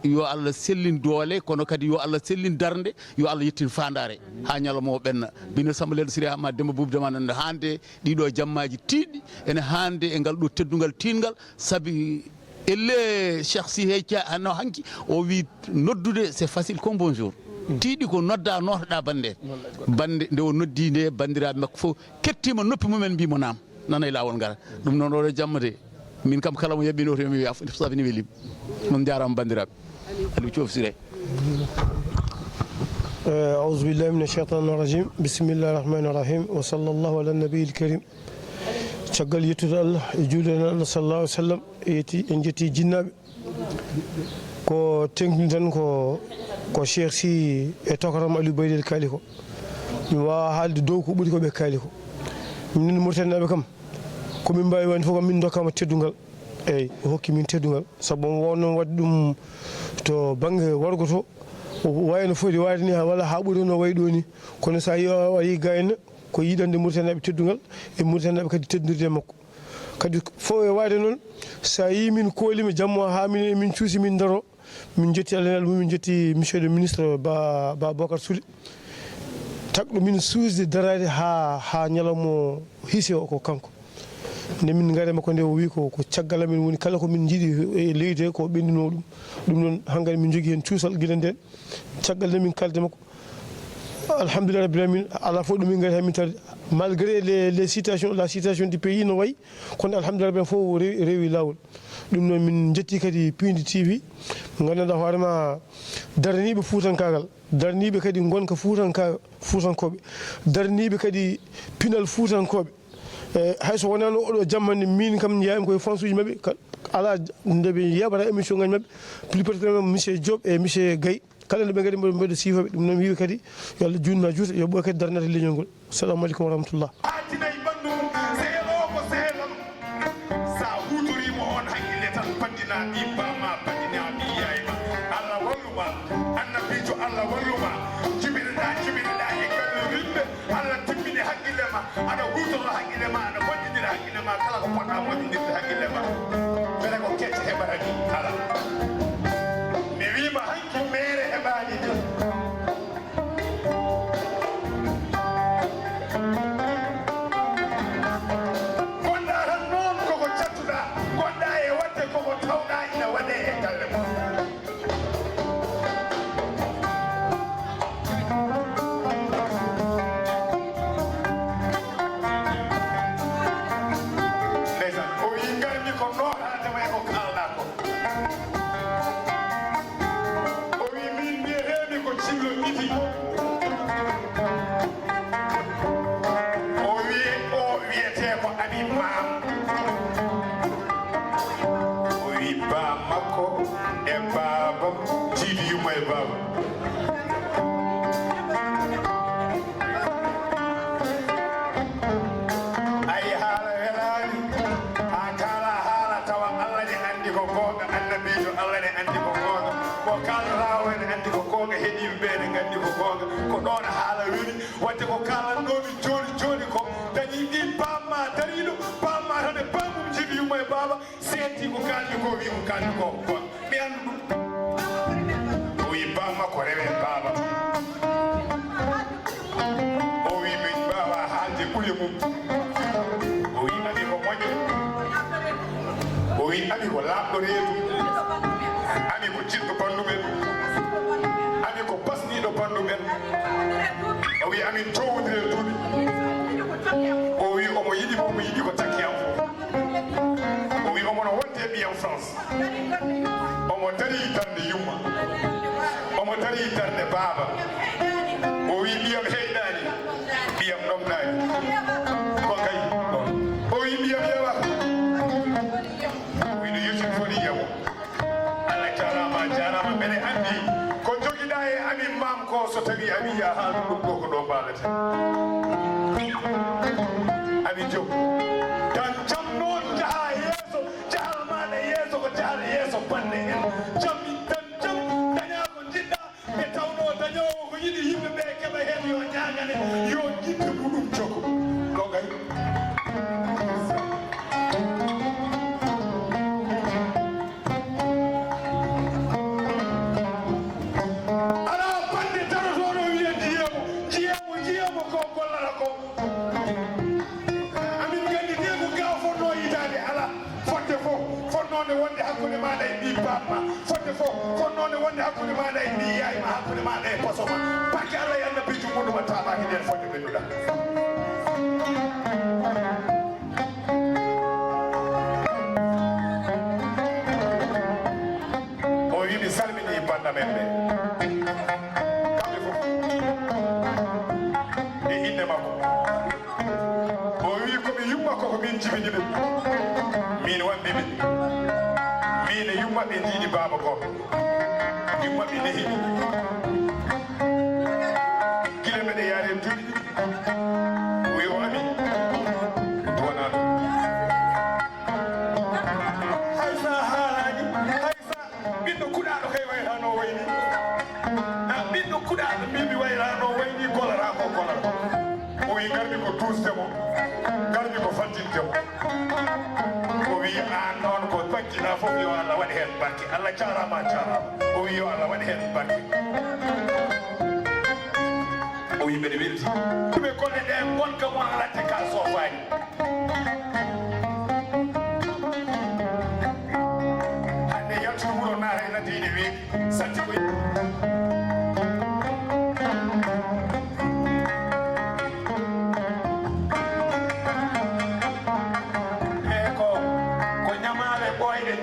yo Allah sellin doole kono kadi yo Allah sellin darde yo Allah yettin fandare ha ñalawma o ɓenna bino Samba Ledo Siré Hamma Demba Boubou Dama nande hande ɗiɗo jammaji tiɗɗi ene hande e ngal ɗo teddugal tingal saabi elle Cheikh Sy hanno hanki o wi noddude c'est facile comme bonjour tiiɗi ko nodda notoɗa bande nde o noddi nde bandiraɓe makko fof kettima noppi mumen mbimo nam nana e lawol ngara ɗum noon oɗo jamma de min kam kala mo yaɓɓino to mi safini welim mon jarama bandiraɓe Aliou Thiof Siré أعوذ بالله من الشيطان الرجيم بسم الله الرحمن الرحيم وصلى الله على النبي الكريم caggal yettude Allah e juulde Allah sallallahu alaihi wasallam en jetti jinnaɓe ko tenkni tan ko Cheikh Sy e tokaram Aliou Baydel kaali ko mi wawa haalde dow ko ɓuuri ko ɓe kaali ko minen Mauritaniaɓe kam komin mbawi wani fof kam min dokkama teddungal eyyi hokki min teddungal saabu on wonno wadde ɗum to banggue wargo to wayno foti wayde ni walla ha ɓuuri no wayi ɗo ni kono sa yi gayna ko yiɗande Mauritaniaɓe teddungal e Mauritaniaɓe kadi teddirde makko kadi fof e wayde noon sa yi min koolimi jammo ha min cuusi min daro min jetti Allah min jetti monsieur le ministre Ba Bocar Souli takɗo min suusde darade ha ñalawmo hiise o ko kanko nde min gari makko nde o wi ko caggal amen woni kala ko min jiiɗi e leydi he ko ɓendino ɗum noon hankkadi min jogui hen cuusal guila nden caggal nde min kalde makko alhamdulillah rabbil alamin ala fof ɗumin gari hamin tarde malgré la situation du pays no wayi kono alhamdulillah rabbil fof rewi lawol ɗum noon min jetti kadi Pindi TV gandanɗa hoorema daraniɓe fuutankagal daraniɓe kadi gonka fuutankoɓe daraniɓe kadi pinal fuutankoɓe hayso wonano oɗo jammande min kam jeyami koye France uji mabɓe ala ndeɓe yaɓata émission ngaji mabɓe plus particulièrement monsieur Diop e monsieur Gaye kala nde ɓe gadi mbeɗo sifoɓe ɗum noon wiwi kadi yo Allah junna juuta yo ɓoy kadi darnata leñol ngol assalamu aleykum wa rahmatullah aɗa hutoro haqqille ma aɗa moƴƴinira haqqille ma kala ko poɗɗa moƴƴinirde haqqille ma beele ko kecce heɓata ni ala mi wima hanki mere heɓani ni gonɗa tan noon koko cattuɗa gonɗa e wadde koko tawɗa ina waɗe e galle ma wadde ko kalannomi joni ko dañi ɗi pamma dariɗo pamma tan e bamum jiɗi yumma e baba seeti ko kaldi ko wi ko kaldi ko bon mi andu ɗum o wi bamma ko rewe baba o wi min mbawa haalde ɓuure mum o wi ami ko moƴƴo o wi ami ko laaɓɗo reedu wi amin towdire duuɓi o wi omo yiɗi ko takki am o wi omono wonde ɓiyam France omo dari darde yumma omo dari darde baaba o wi ɓiyam heyɗani ɓiyam ɗomɗani ko kay o wi ɓiyam yewata wiɗo yettini foti yewo Allah jarama mbeɗe andi ko joguiɗa e amin mam ko so tawi ami ya haaldu ɗum ɗo ko ɗo mbalete ami jom tan jam noon jaaha yeeso jahal maɗa yeeso ko jahal yeeso bande en jam tan jam daña ko jiɗɗa e tawno dañowo ko yiɗi yimɓeɓe keɓa hen yo ñagane yo jitte muɗum jogo ɗo gay wonde hakkude maɗa e ɗi bamma fodde fof fonnode wonde hakkude maɗa e ɗi yayma hakkude maɗa e posoma barke Allah yanda bijju muɗuma taɓaki nden fodde ɓennuɗa o wiimi salmini bandamen ɓe kamɓe fof e inde makko o wi komi yummakko ko min jibini ɓe min wambiɓe mine yummaɓe jiiɗi baaba goto yummaɓe nehi guila mbeɗe yaaren duuɓi wi o ami wona ɗum hay sa haalaji hay sa ɓiɗɗo kuɗaɗo kay wayrano wayni ɓiɗɗo kuɗaɗo mbimi wayrano wayni golata ko golata o wi garmi ko dusdemo garmi ko fantintemo o wi an noon ko bakkiɗa fof yo Allah waɗi hen barke Allah jarama o wi yo Allah waɗi hen barke o wi mbeɗe welti ɗuɓe golle ɗe gonka mon latte ka sofani hande yaltude wuuro naata e ladde ine weeɓi satti ko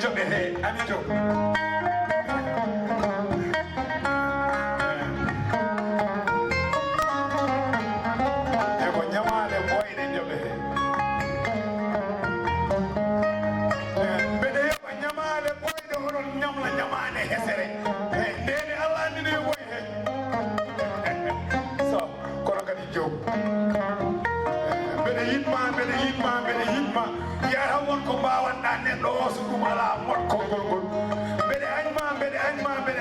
joɓete ami jo eko ñamale ɓoyɗe joɓete mbeɗe heɓa ñamale ɓoyɗe oɗon ñamla ñamane hesere ndene Allah andino e ɓoy he so kono kadi joom mbeɗe yiɗma yata wonko mbawanɗa neɗɗo o so ɗum ala motkol ngol mbeɗe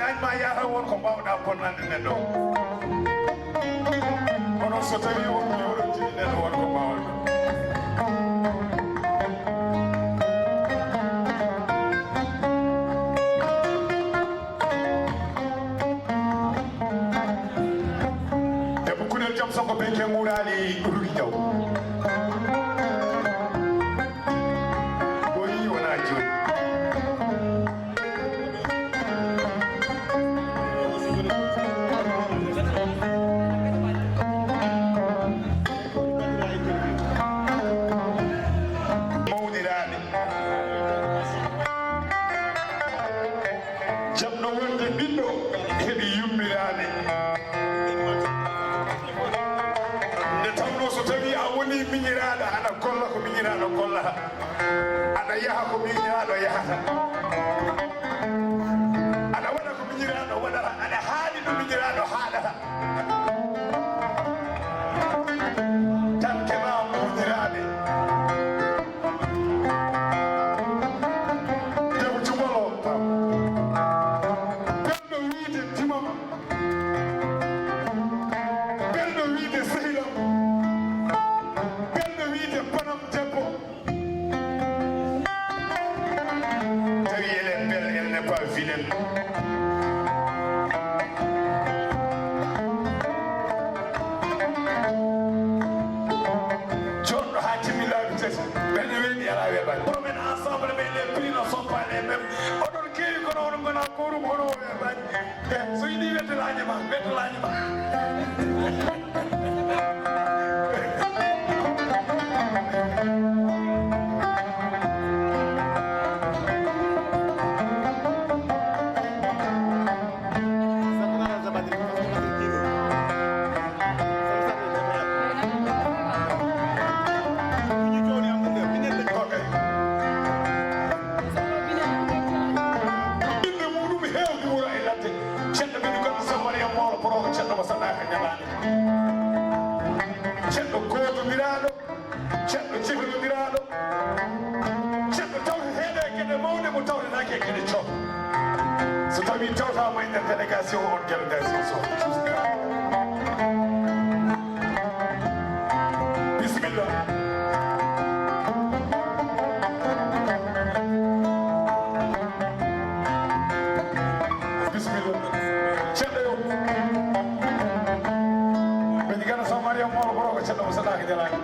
añma yata wonko mbawɗa bonnande neɗɗo o onon so tawi wonko oɗon jiɗi neɗɗo wonko mbawanɗa e ɓukkunel joom sonko benke muɗali rugi jaw aɗa yaha ko miñiraɗo yahata aɗa waɗa ko miñiraɗo waɗata aɗa haali ɗo miñiraɗo haaɗata tan keɓa muñiraɓe debo jumolo pam belɗo wiide timama belɗo wiide sehilam belɗo wiide bonam debbo tawi elen bel elle n'est pas vilaine jonɗo ha timmi laabi tati ɓenne weeɗi ala weeɓani promen ensemble mais les prix ne sont pas les mêmes oɗon keewi kono oɗon gona korum hono weeɓani so yiɗi weddelañema ko ceerno mo saɗaka ñalani ceerno gododiraɗo ceerno jehilodiraɗo ceerno tawta heeɗe gueɗe mawɗe mo tawtetake e gueɗe coow so tawi tawtama e nder délégation on délégation so bisimilla ceerno yo ɓe jigana so mariam molo koro ko ceerno mo saɗaka ñalani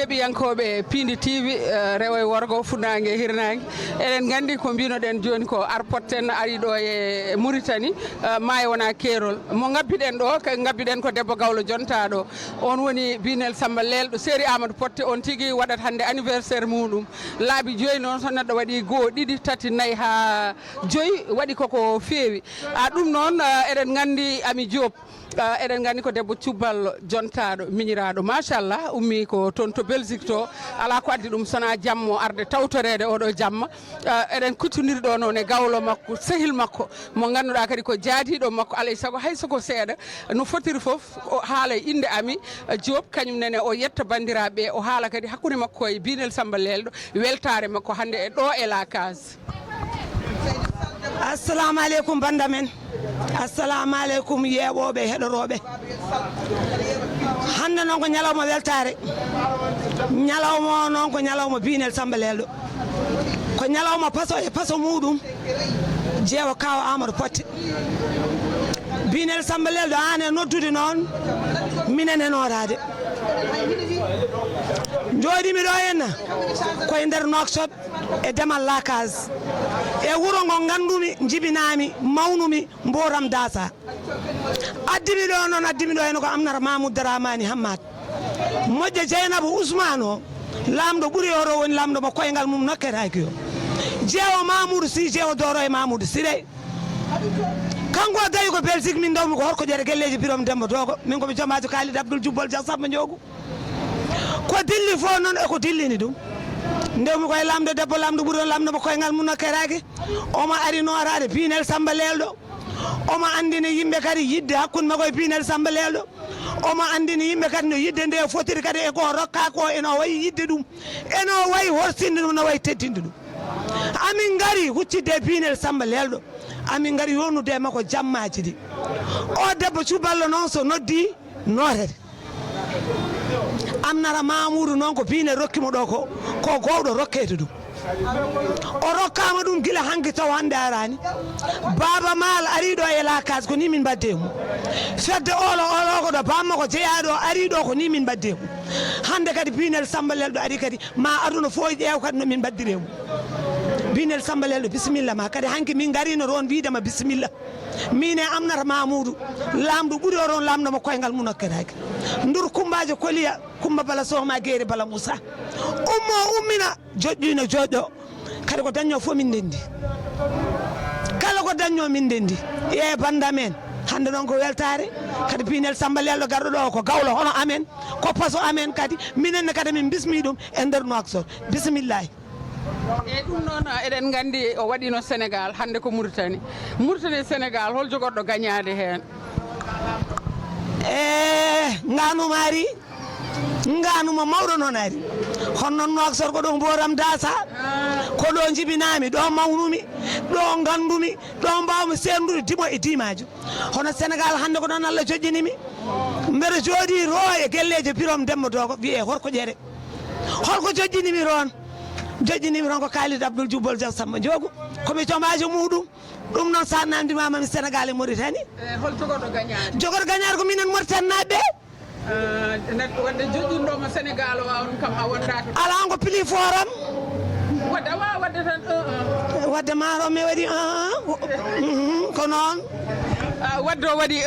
yeɓiyankoɓe Pindi TV rewo e worgo funnague hirnague eɗen gandi ko mbinoɗen joni ko arpotten ari ɗo e Mauritanie maayo wona keerol mo gabbiɗen ɗo ko gabbiɗen ko debbo gawlo jontaɗo on woni Binel Samba Lelɗo séri Amadou Poté on tigui waɗat hande anniversaire muɗum laabi 5 noon so neɗɗo waɗi 1 2 3 4 ha 5 waɗi koko feewi ɗum noon eɗen gandi Ami Diop eɗen gandi ko debbo cubbal jontaɗo miñiraɗo machallah ummi ko toon to Belgique to ala ko addi ɗum sona jammo arde tawtorede oɗo jamma eɗen kuccodiri ɗo noon e gawlo makko sehil makko mo ganduɗa kadi ko jaadiɗo makko alay saago hayso ko seeɗa no fotiri foof o haala inde Ami Diop kañum nene o yetta bandiraɓe o haala kadi hakkude makko e Binel Samba Lelɗo weltare makko hande e ɗo e la case. Assalamu aleykum banda men, assalamu aleykum yeeɓoɓe heɗoroɓe. Hande noon ko ñalawma weltare, ñalawma noon ko ñalawma Binel Samba Lelɗo, ko ñalawma paso e paso muɗum jeewa kawo Amadou Poté. Binel Samba Lelɗo an e noddude noon minen e norade jooɗimi ɗo henna koye nder Nouakchott e demal lakage e wuro ngo gandumi jibinami mawnumi Mboram Dassa addimi ɗo noon addimi ɗo henna ko Amnata Mamoudou Dramani Hammad moƴƴo Dieynabou Ousmane o lamɗo ɓuuri oro woni lamɗo mo koyngal mum nokkeraki o jeewo Mamoudou Sy jeewo Doro e Mamoudou Siré kanko dayi ko Belgique min dawmi ko horko ƴere gelleji Birom Demba Dogo min komi jomajo Kalid Abdoul Jubbol Dia Samba Ndiogu ko dilli fo noon eko dillini ɗum ndewmi koye lamɗo debbo lamɗo ɓuuri on lamɗo mo koyngal mum nokkeraki omo ari norade Binel Samba Lelɗo omo andini yimɓe kadi yidde hakkude makko e Binel Samba Lelɗo omo andini yimɓe kadi no yidde nde fotiri kadi eko rokka ko eno wayi yidde ɗum eno wayi horsinde ɗum no wayi teddinde ɗum amin gari huccidde Binel Samba Lelɗo amin gari yonnude makko jammaji ɗi o debbo cuballo noon so noddi notete Amnata Mamoudou noon ko Binel rokkimo ɗo ko gowɗo rokkede ɗum o rokkama ɗum gila hanki taw hande arani Baba Mal ari ɗo e lakage ko ni min mbadde mum fedde olo ko ɗo bamma ko jeeyaɗo ari ɗo ko ni min mbadde mum hande kadi Binel Samba Lelɗo ari kadi ma aduna fo ƴeew kadi no min mbaddire mum Binel Samba Lelɗo bisimilla ma kadi hanki min garino toon widema bisimilla min e Amnata Mamoudou lamɗo ɓuuri o toon lamɗo mo koyngal mum nokkeraki ndur kumbajo koliya Kumba Bala Sohma Guéri Bala Moussa ummina joƴƴino joƴƴo kadi ko dañño fof min ndendi kala ko dañño min ndendi e banda men hande noon ko weltare kadi Binel Samba Lelɗo garɗo ɗo ko gawlo hono amen ko paso amen kadi minenne kadi min bismi ɗum e nder Nouakchott bisimillahi e ɗum noon eɗen gandi o waɗino Sénégal hande ko Mauritanie Sénégal hol jogorɗo gagnade hen nganuma ari nganuma mawɗo noon ari hono noon Nouakchott ko ɗo Mboram Dassa ko ɗo jibinami ɗo mawnumi ɗo gandumi ɗo mbawmi sendude dimo e dimajo hono Sénégal hande ko ɗon Allah joƴƴinimi mbeɗa jooɗi ro e gelleje Birom Demba Dogo wiye horko ƴere holko joƴƴinimi toon ko Kalid Abdoul Jubbol Dia Samba Ndiogu komi jomajo muɗum ɗum noon sa namdimamami Sénégal e Mauritanie hol jogorɗo gagnade jogorɗo gagnade ko minen Mauritanie naɓe wadde joƴƴinɗoma Sénégal o on kam a wondata ala on ko pili forum wadde a wawa wadde tan 1-1 wadde maaro mi waɗi 1-1 ko noon waddo waɗi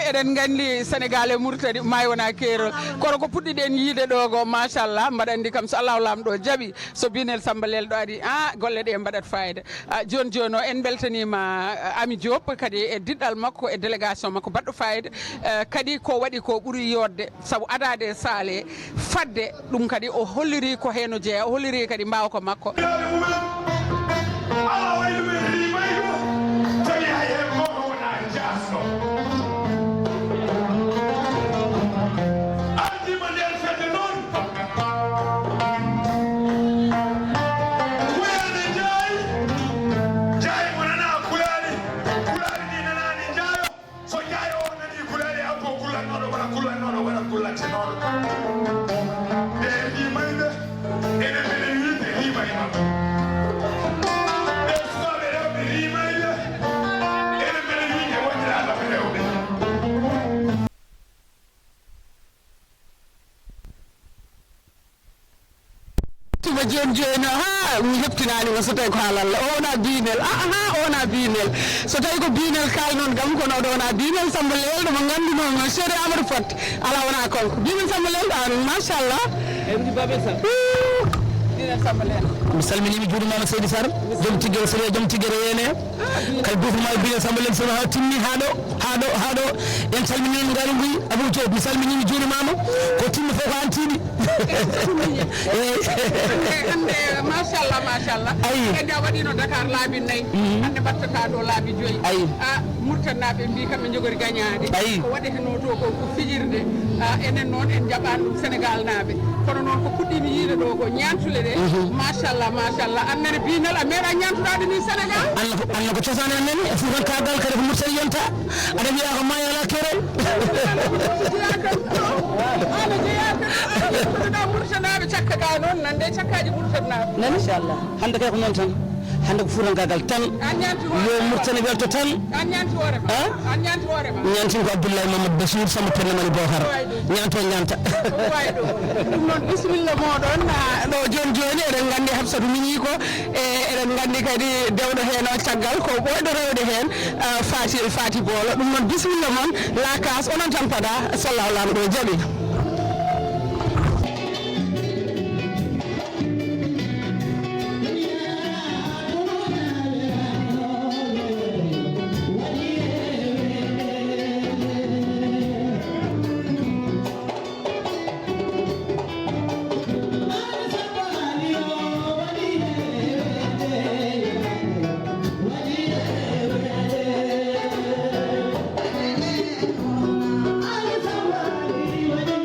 eɗen gandi sénégal e mourtani may wona keerol kono ko puɗɗiɗen yiide ɗo go machallah mbaɗa andi kam so allahu lamɗo jaaɓi so binel Samba Lel ɗo ari golle ɗe mbaɗat fayida joni joni o en beltanima Ami Diop kadi e diɗɗal makko e délégation makko baɗɗo fayida kadi ko waɗi ko ɓuuri yodde saabu adade e saale fadde ɗum kadi o holliri ko heno jeeya o holliri kadi mbawa ko makko joni joni mi heptinanima so tawi ko haalalla o wona biinel o wona biinel so tawi ko biinel kalnon gam kono oɗo wona biinel Samba Lel ɗo mo gandunono chéri Amadou Fat ala wona konko biinel Samba Lel ɗo machallah biinel Samba Lel mi salminimi juuɗumama Seydi Sar joom tiggere sérieux joom tiggere yene kala dufuma biinel Samba Lel sono ha timmi ha ɗo en calminima ngari nguyi Abou Diop mi salminimi juuɗumama ko timmi fof ko an tiiɗi hande machallah ende a waɗino Dakar laabi 4 hande battata ɗo laabi 5 murtannaɓe mbi kamɓe jogori gagnade ko waɗeteno to ko fijirde enen noon en jaɓani ɗum Sénégal naaɓe kono noon ko puɗɗimi yiide ɗo ko ñantule ɗe machallah annene binal a meeɗa ñantuɗade ni Sénégal Allah ko cosane amen e fuutankagal kadi ko murtani yonta aɗa wiya ko maayo ala kerol ana jeeya murtanaɓe cakka ga noon nande cakkaji murtanaɓe inchallah hande kay ko noon tan hande ko fuutankagal tan yo murtani welto tan an ñanti hoorema ñantin ko Abdoulaye Mamadou Bassir Samba Penda Mani Bocar ñanto ñanta ɗum noon bisimilla moɗon ɗo joni joni eɗen gandi Habsatou miñi ko e eɗen gandi kadi dewɗo hen o caggal ko ɓoyɗo rewde hen Fati Bolo ɗum noon bisimilla moon lakas onon tan pada sallahu lamɗo jaaɓi What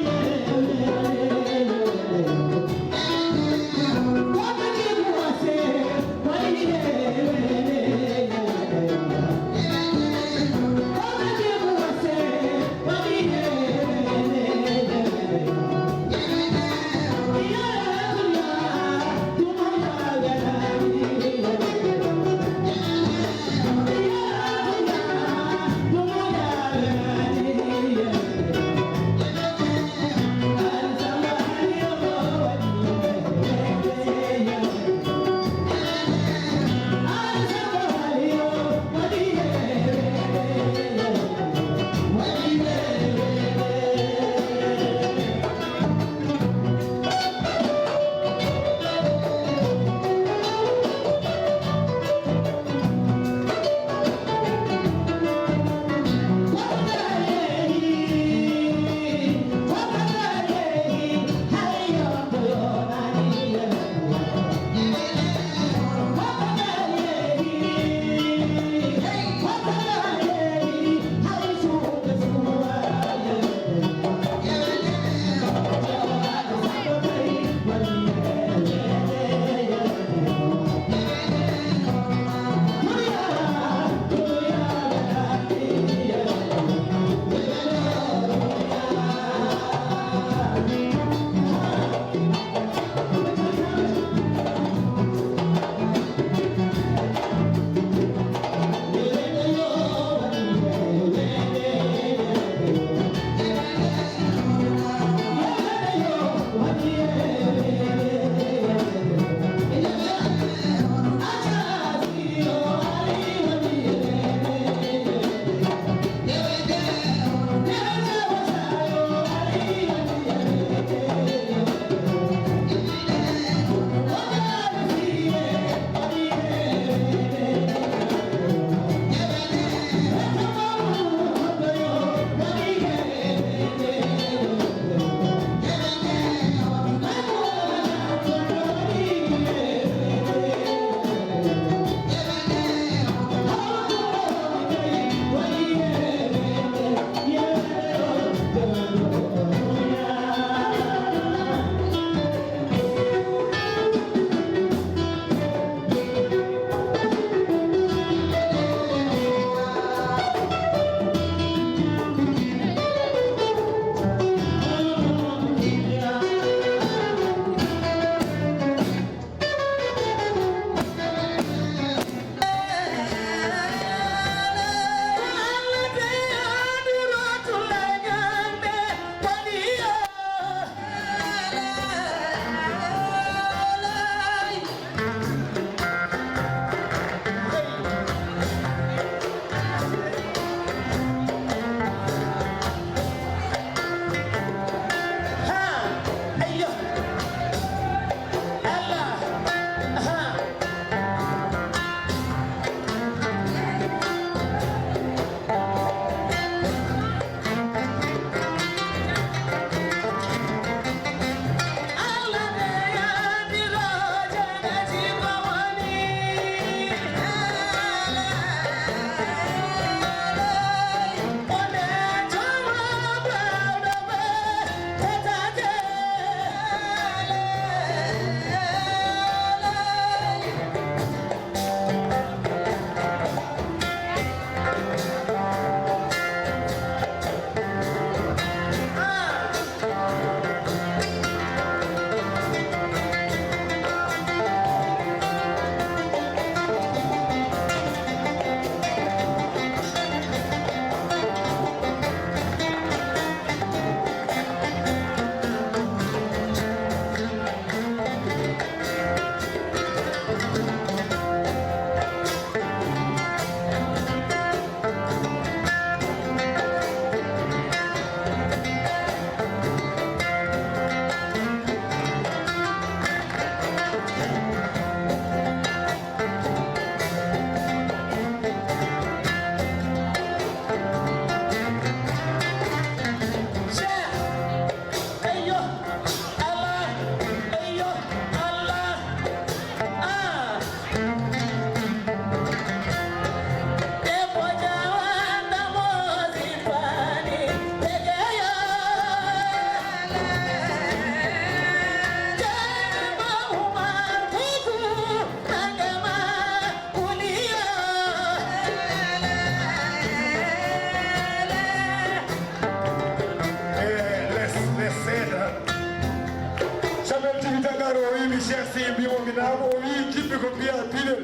finako o wi jibbi ko mbiya pilel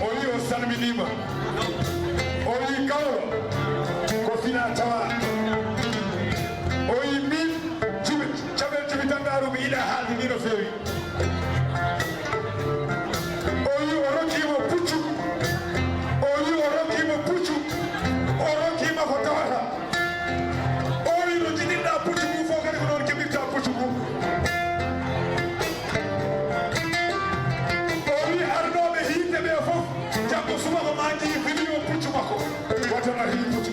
o wi o salminima o wi kawlo ko fina tawa o wi min caɓel cuɓitangaru mi yiɗa haalde ni no feewi o wi o rokkimo puccu o wi o rokkimo puccu o rokkima ko tawata o wi no jiɗirɗa puccu mum fof kadi ko noon keɓirta puccu mum o wi arnoɓe hiinde ɓe fof janggo subaka ma jii fini o puccu makko watana hii puccu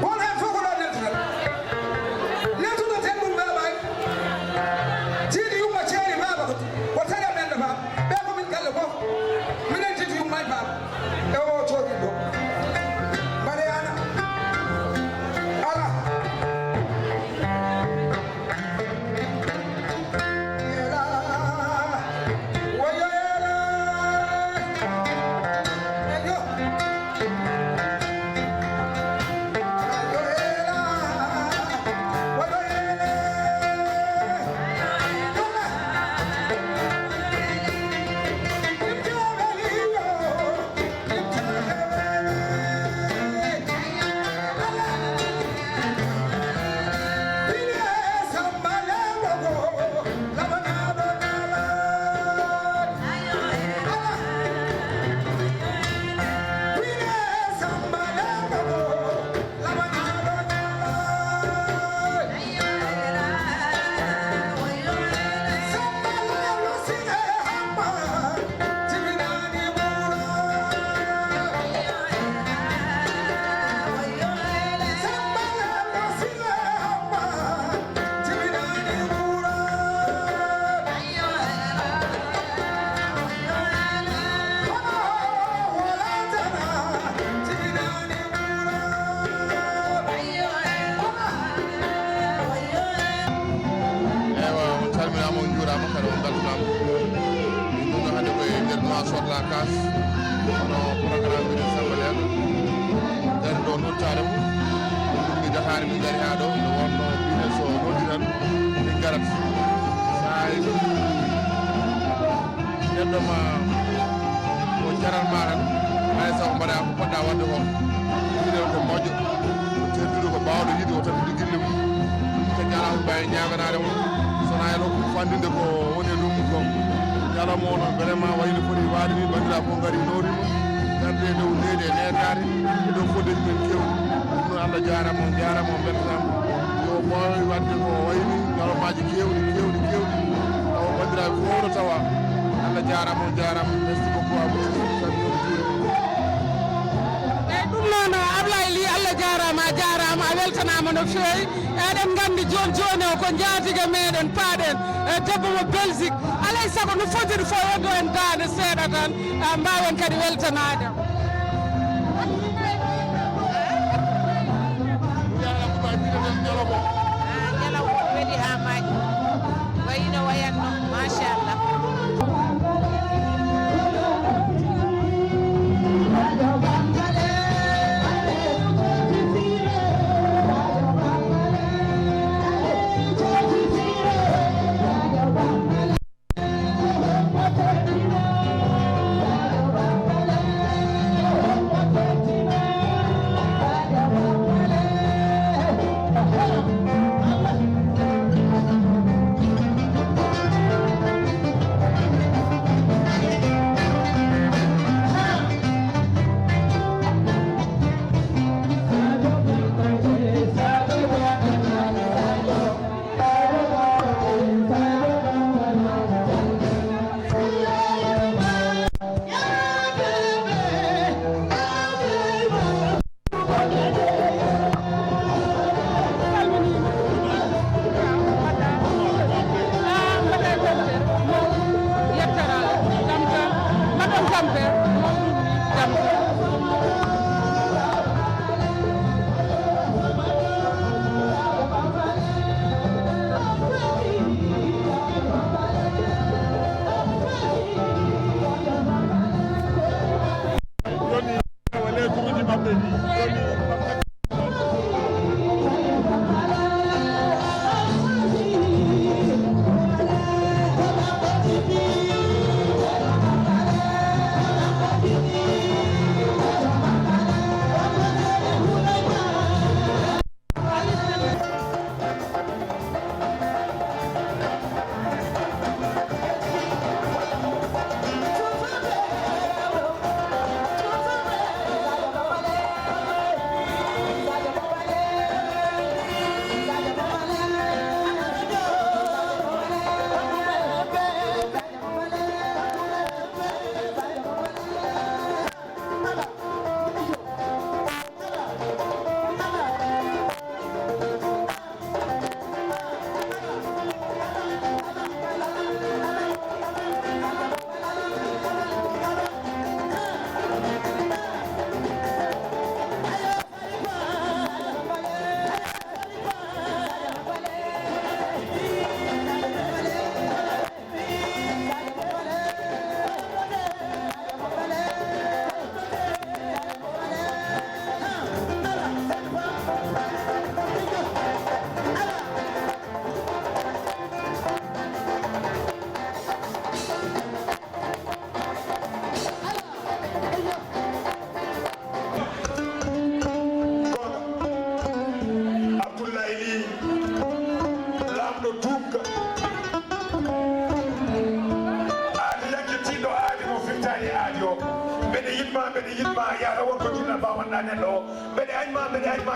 What vraiment soit la casse ono programme de Sambalen dari ɗo nottare mum ɗumɗi jahani min gari ha ɗo no wonno bine so noddinan min garat say neɗɗoma ko jaral ma tan hay sago mbaɗa ko poɗɗa wadde ko ɗiɗen ko moƴƴo ko teddude ko bawɗo yiɗi o tan ligguille mum ñalawma mbawi ñaganade mum sona eno ko fandinde ko woni e ɗum ko ñalawma o noon vraiment wayno foti waade ni bandiraɓe o gari norima garde dow leydi e netare e dow foddeji men kewɗi ɗum noon Allah jarama on beltanama yo ɓooy wadde ko wayni ñalawmaji kewɗi tawa bandiraɓe fof no tawa Allah jarama merci beaucoup ɗum noon Ablaye Ly Allah jarama a weltanama no fewi eɗen gandi joni o ko jaatigue meɗen paaɗen debbo mo Belgique alay saago no fotiri fo weddo en dande seeɗa tan mbawen kadi weltanade ñalaw weɗi ha maaji wayino wayanno machallah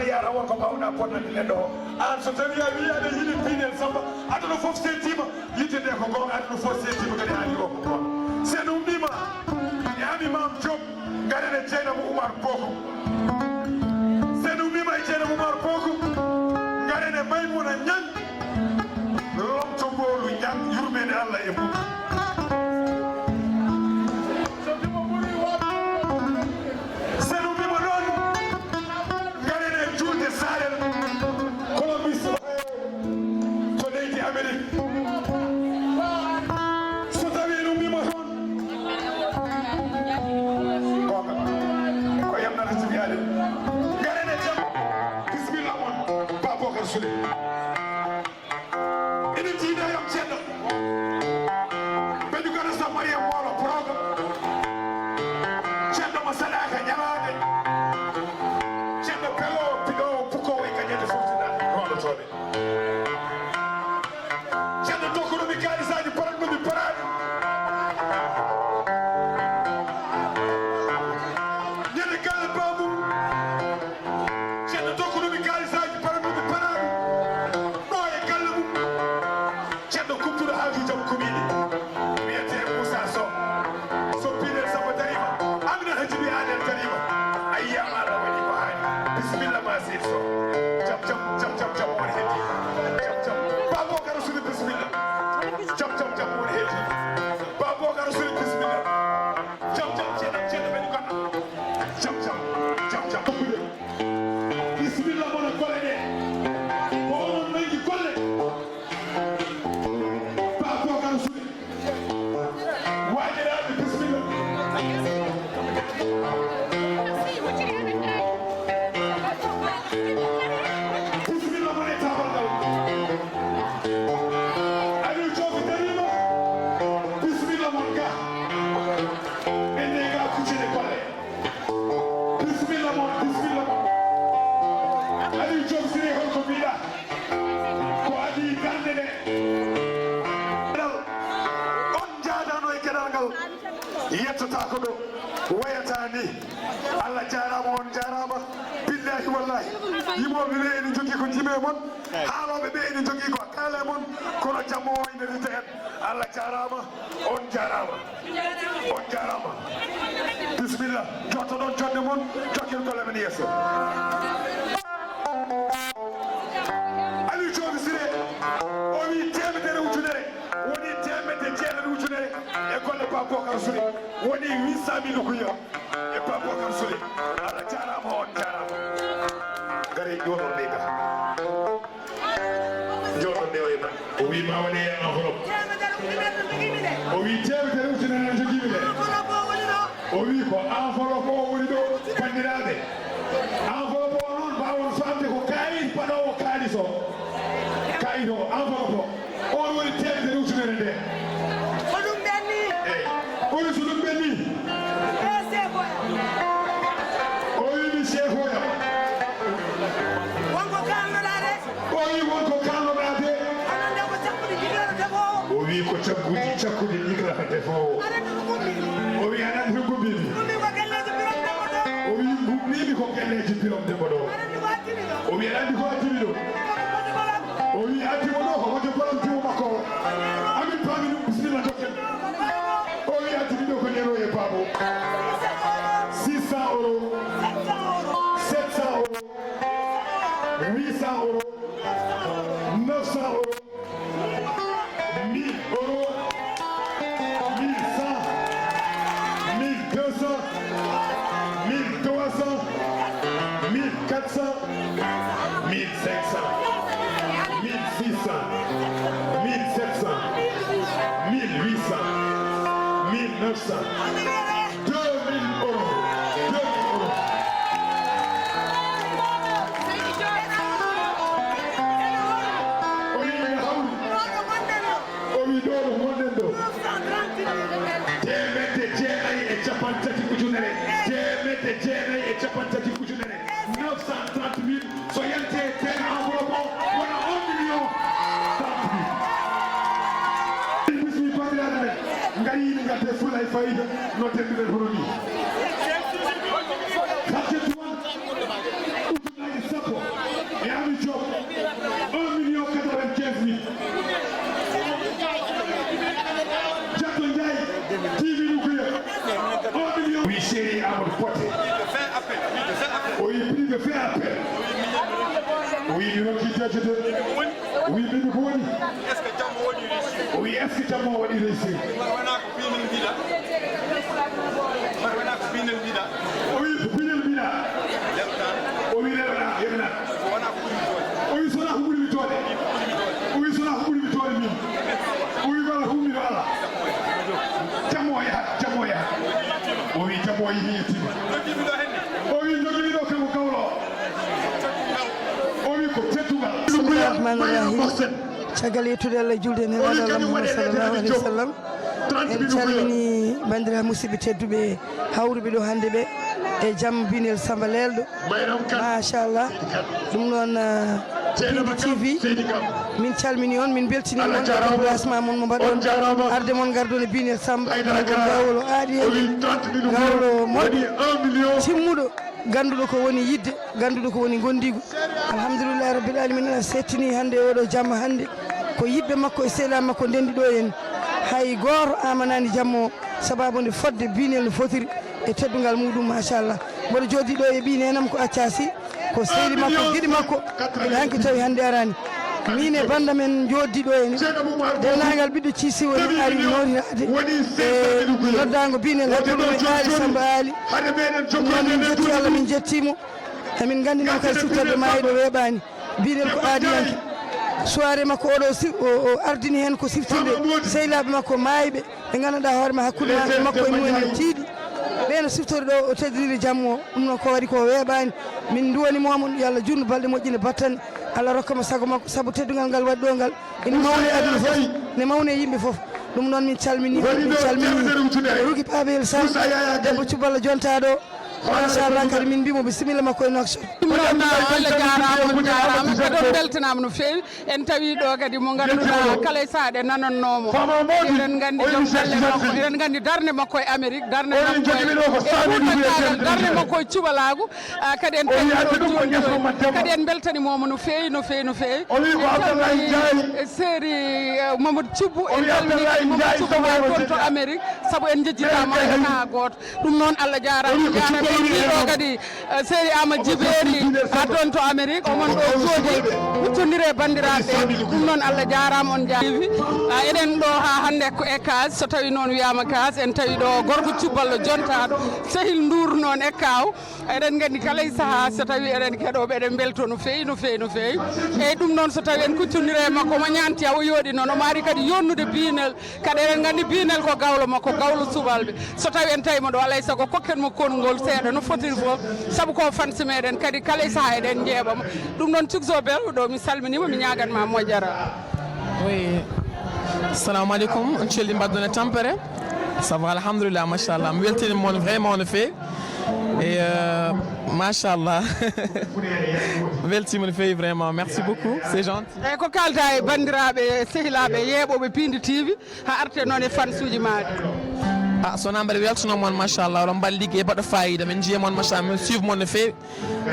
yara wonko bawɗa bonnande neɗɗo o an so tawi a wi aɗa yiɗi pinel samba aduna foof seetima yitte nde ko gonga aduna foof seetima kadi haali o ko gonga sen ummima e amimam Diop garene Dieynaba Oumar Bokum sen ummima e Dieynaba Oumar Bokum garene Maymouna Niang lomtogolu Niang yurmede Allah e mum Rasuli ina tiida yam ceddo ɓe dugana sa mariam molo progo ceddo mo sadaka ñalade ceddo pelo piɗo pukowo e kañede foftina roɗotoɓe ceddo tokkuɗomi kalisaji paranɗumi parani ñande galle bamum ceddo tokkuɗomi kalisaji paranɗumi parani ɗo e galle mum ceddo kumtuɗo haaju jaam komiɗi wiyete Moussa so piɗen samba darima amina hajibi anen darima ayyama Allah waɗi ko hani bisimilla ma seydi so jam won heddi jam Babocar Rasuli bisimilla jam won heddi Babocar Rasuli bisimilla jam ceeɗa ɓeni gonɗo jam bisimilla mono golle ɗe ko onon nangi golle Babocar Rasuli waɗiraɓe bisimilla bisimilla mon e tabal ngal Aliou Diofi darima bisimilla mon ga ɓenne ga kuccide golle bisimilla mon Aliou Diofi siri holko mbiɗa ko adi darde nde on jaadano e gueɗal ngal yettota ko ɗo wayata ni Allah jarama on jarama billahi wallahi yimoɓe ɓe ene jogui ko jiime mon haaloɓe ɓe ene jogui ko kaale mon kono jammo o ene rita hen Allah jarama on jarama bisimilla jotto ɗon jonde mon jokkil golle men yesso Aliou Diofi Siré o wi temedere ujunere woni temedde jeeɗiɗi ujunere e golle Babocar Rasuli woni 800 000 kuya e Babocar Rasuli Allah jarama on jarama gare joɗon ɗe ga joɗon ɗe wayba o wi ma waɗe enveloppe o wi temedere ujunere ne joguimi ɗe o wi ko enveloppe o woni ɗo bandiraɓe enveloppe o noon mbawon famde ko kayit paɗowo kaalis o kayit o enveloppe o on woni temedere ujunere nde woni so ɗum ɓenni o wimi chefoya o wi wonko kalnoɗade o wi ko cakkude ɗigrata defowo o wi aɗa andi to gummimi o wi gummimi ko galleji birom dembo ɗo o wi aɗa andi ko addimi ɗo o wi addimo ɗo ko wonde bolantimo makko o amin paami ɗum bisimilla dokken o wi addimi ɗo ko nero e babo 600 euros 700 euros 800 euros 900 euros 1000 euros 1100 1200 1300 1400 1500 1600 1700 1800 1900 2000 euros 2000 euros o wi ɓe hawri o wi ɗo ɗo gonɗen ɗo temedde jeenayi e capantati ujunere temedde jeenayi e capantati ujunere 930 000 so yante ten enveloppe o wona 1 million 30 000 bismi bandiraɓe men gari yiɗi gadde fulla e fayida no tembiɗen hono ni kaddetuwan ujunaji sappo e Aliou Diofi 1 million 95 000 Jatto Ndiaye TV Louga 1 million wi chéri Amadou Poté o wi prix de fait appel o wi mi rokki jajjude o wi mbiɗi ko woni o wi est ce que jammo o waɗi réussir o wi ko pinel mbiɗa o wi leɗoɗa yeɓnat o wi sona ko ɓuuri mi toode o wi sona ko ɓuuri mi toode min o wi wala hummino ala jammo o yahat o wi jammo o yehi yettima o wi jogimi ɗo kanko gawlo o wi ko teddugal Bismillahirrahmanirrahim. Caggal yettude Allah julde ne wala Allah Muhammad sallallahu alaihi wasallam. En calmini bandira musidɓe tedduɓe hawruɓe ɗo hande ɓe e jaam binel Samba Lelɗo machallah ɗum noon TV min calmini on min beltini on déplacement mon mo mbaɗon arde mon gardon e binel Samba gawlo aadi gawlo moƴƴo timmuɗo ganduɗo ko woni yidde ganduɗo ko woni gondigo alhamdoulillahi rabbil alamin a settini hande oɗo jamma hande ko yiɓɓe makko e seeɗa makko ndendi ɗo en hay goto amanani jammo sababude fodde binel no fotiri e teddugal muɗum machallah mboɗo jooɗi ɗo e ɓinenam ko accasi ko seydi makko guiɗi makko ɓeɗa hanki tawi hande arani min e banda men joddi ɗo ene dennagal ɓiɗɗo ciisi woni ari norirade e noddago binel hakkuɗum e aali Samba aali ɗum noon min jetti Allah min jettimo emin gandino kay siftorde mayiɗo weeɓani binel ko aadiyanke soirée makko oɗo o ardini hen ko siftirde sehilaɓe makko maayɓe ɓe ganduɗa hoorema hakkude makko e mumen ne tiiɗi ɓeno siftori ɗo o teddiniri jammu o ɗum noon ko waɗi ko weeɓani min duwani momon yo Allah junnu balɗe moƴƴine battane Allah rokkamo sago makko saabu teddugal ngal waɗi ɗo ngal ene mawni e aduna foof ne mawni e yimɓe foof ɗum noon min calmini Rougui Babel Sall debbo Thioubalo jontaɗo machallah kadi min mbimo bisimilla makko e nokso ɗum noon Allah jarama on jarama kadi on beltanama no fewi en tawi ɗo kadi mo ganduɗa kala e saaɗe nanannomo eɗen gandi joom galle makko eɗen gandi darde makko e Amérique darde makko e darde makko e cuɓalagu kadi en tawi ɗo kadi en beltanimomo no fewi no fewi no fewi en calmini séri Mamadou Thioubou en calmini Mamadou Thioubou ha toon to Amérique saabu en jejjitama e ha goto ɗum noon Allah jarama ɗo kadi séri Amadou Djiberi ha toon to Amérique omon ɗo joodi huccodire bandiraɓe ɗum noon Allah jarama on jaavi eɗen ɗo ha hande e Kas so tawi noon wiyama Kas en tawi ɗo gorko Thioubalo jontaɗo Sehil Ndour noon e kaw eɗen gandi kala e saaha so tawi eɗen keɗoɓe eɗen belto no fewi no fewi no fewi eyyi ɗum noon so tawi en kuccodire e makko omo ñanti o yooɗi noon omo ari kadi yonnude binel kadi eɗen gandi binel ko gawlo makko gawlo subalɓe so tawi en tawimo ɗo alay saago kokkenmo kongol seeɗa no fotiri foof saabu ko fansi meɗen kadi kala e saaha eɗen jeeɓamo ɗum noon Tukso Bel ɗo mi salminima mi ñaganma moƴƴara. Oui, assalamu aleykum on celli mbaɗɗon e tampere ça va alhamdulillah machallah mi weltinima on vraiment no fewi et machallah weltima no fewi vraiment merci beaucoup c'est gentil. eyyi ko kalta e bandiraɓe sehilaɓe yeeɓoɓe Pindi TV ha arte noon e fansuji maɗi sona mbaɗa weltano moon machallah oɗon mbaɗa ligguey baɗa fayida min jiiya moon machallah min suive moon no fewi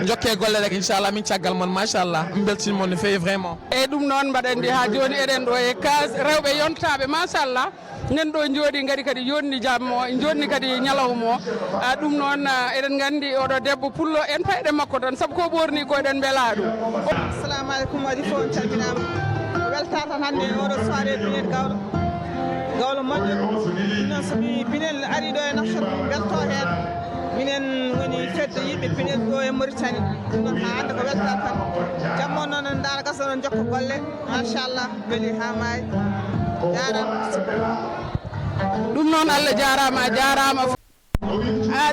jokke golle rek inchallah min caggal moon machallah min beltini moon no fewi vraiment eyyi ɗum noon mbaɗen ndi ha joni eɗen ɗo e Kas rewɓe yontaɓe machallah nen ɗo jooɗi gari kadi jonni jammo jonni kadi ñalawma o ɗum noon eɗen gandi oɗo debbo pullo en payɗe makko tan saabu ko ɓorni ko eɗen beela ɗum. assalamu aleykum waɗi fof on calminama welta tan hande oɗo soirée pinel gawlo moƴƴo noon somi pinel ari ɗo e nafsat welto hen minen woni fedde yimɓe pinel ɗo e Mauritanie ɗum noon ha hande ko welta tan jammo noon en dara gasa noon jokko golle machallah beeli ha maayi jarama ɗum noon Allah jarama a jarama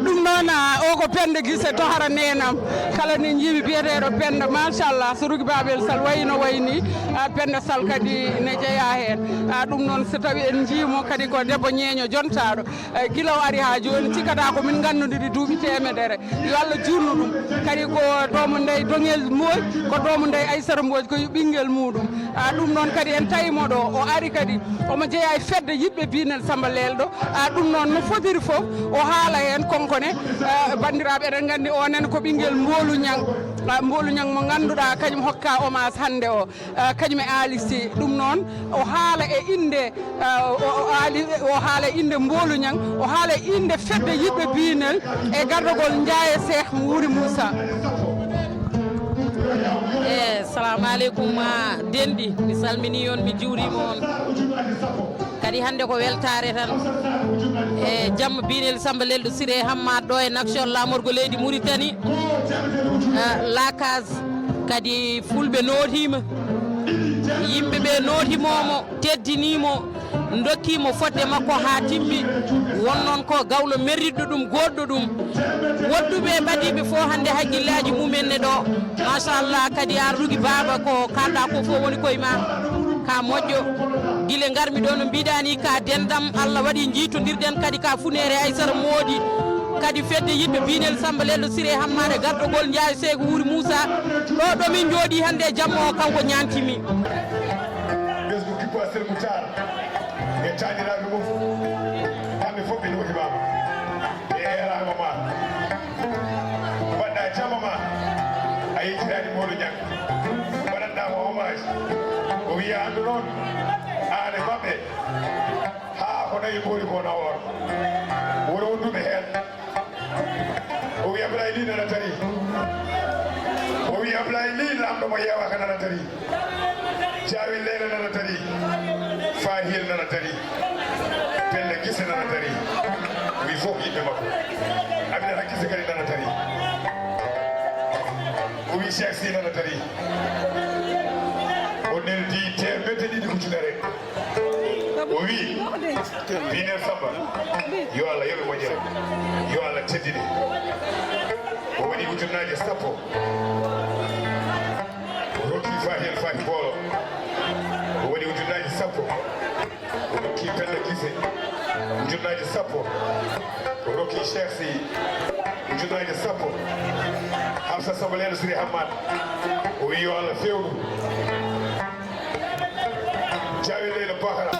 ɗum noon o ko Penda Guissé to hara nenam kala ne jiimi biyeteɗo Penda machallah so Rougui Babel Sall wayno wayni Penda Sall kadi ne jeeya hen ɗum noon so tawi en jiimo kadi ko debbo ñeeño jontaɗo guila o ari ha joni cikkata ko min ganduɗiɗi duuɓi temedere yo Allah junnu ɗum kadi ko domo ndey Dongel Mbodj ko domo ndey Aissata Mbodj ko ɓinguel muɗum ɗum noon kadi en tawimo ɗo o ari kadi omo jeeya e fedde yiɓɓe binel Samba Lelɗo ɗum noon no fotiri foof o haala hen konkone bandiraɓe eɗen gandi onen ko ɓinguel Mbolu Niang mo ganduɗa kañum hokka hommage hande o kañum e Alissi ɗum noon o haala e inde o haala e inde Mbolu Niang o haala e inde fedde yiɓɓe binel e gardogol Ndiaye Cheikh Wuri Moussa. Assalamu aleykum denɗi mi salmini on mi juurima on kadi hande ko weltare tan e jamma binel Samba Lelɗo Siré Hammade ɗo e Nouakchott lamorgo leydi Mauritanie lakas kadi fulɓe notima yimɓeɓe notimomo teddinimo dokkimo fodde makko ha timmi won noon ko gawlo merriɗɗo ɗum goɗɗo ɗum wodduɓe ɓaɗiɓe fo hande haqqillaji mumenne ɗo machallah kadi an rugi baba ko kalɗa ko fo woni koye ma ka moƴƴo guila garmi ɗo no mbiɗani ka dendam Allah waɗi jiitodirɗen kadi ka funere Aissata moodi kadi fedde yimɓe binel Samba Lello Siré Hammane garɗogol Ndiaye Seego Wuri Moussa ɗo min jooɗi hande jamma o kanko ñantimi ɓesgu kippo a sel moutar e taaniraɓe mum kamɓe fof ɓe ɗotimama e erama ma mbaɗɗa jamma ma a yettirani moɗo ñang waɗanɗama hommage o wiya andu noon ane maɓɓe ha ko nayi mbori ko nawor wono wonduɓe hen o wi Ablaye Ly nana tari o wi Ablaye Ly lamɗo mo yewaka nana tari Jaawi Leyla nana tari Fahil nana tari Pelle Gise nana tari wi fof yimɓe makko Aminata Gise kadi nana tari o wi Cheikh Sy nana tari o neldi temedde ɗiɗi ujunere o wi Binel Samba yo Allah yoɓe moƴƴere yo Allah teddide o waɗi ujunnaje sappo o rokki Fahil Fahi Boolo o waɗi ujunnaje sappo o rokki Pelle Gise ujunnaje sappo o rokki Cheikh Sy ujunnaje sappo Hamsa Samba Lello Siré Hammane o wi yo Allah fewnu Jaawi Leyla Bakara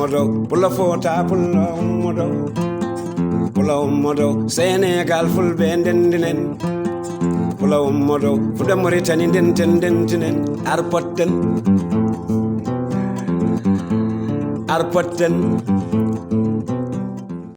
ummodo pulla fota pulla ummodo Sénégal fulɓe ndendinen pulla ummodo fuɗa Mauritanie ndentinen arpotten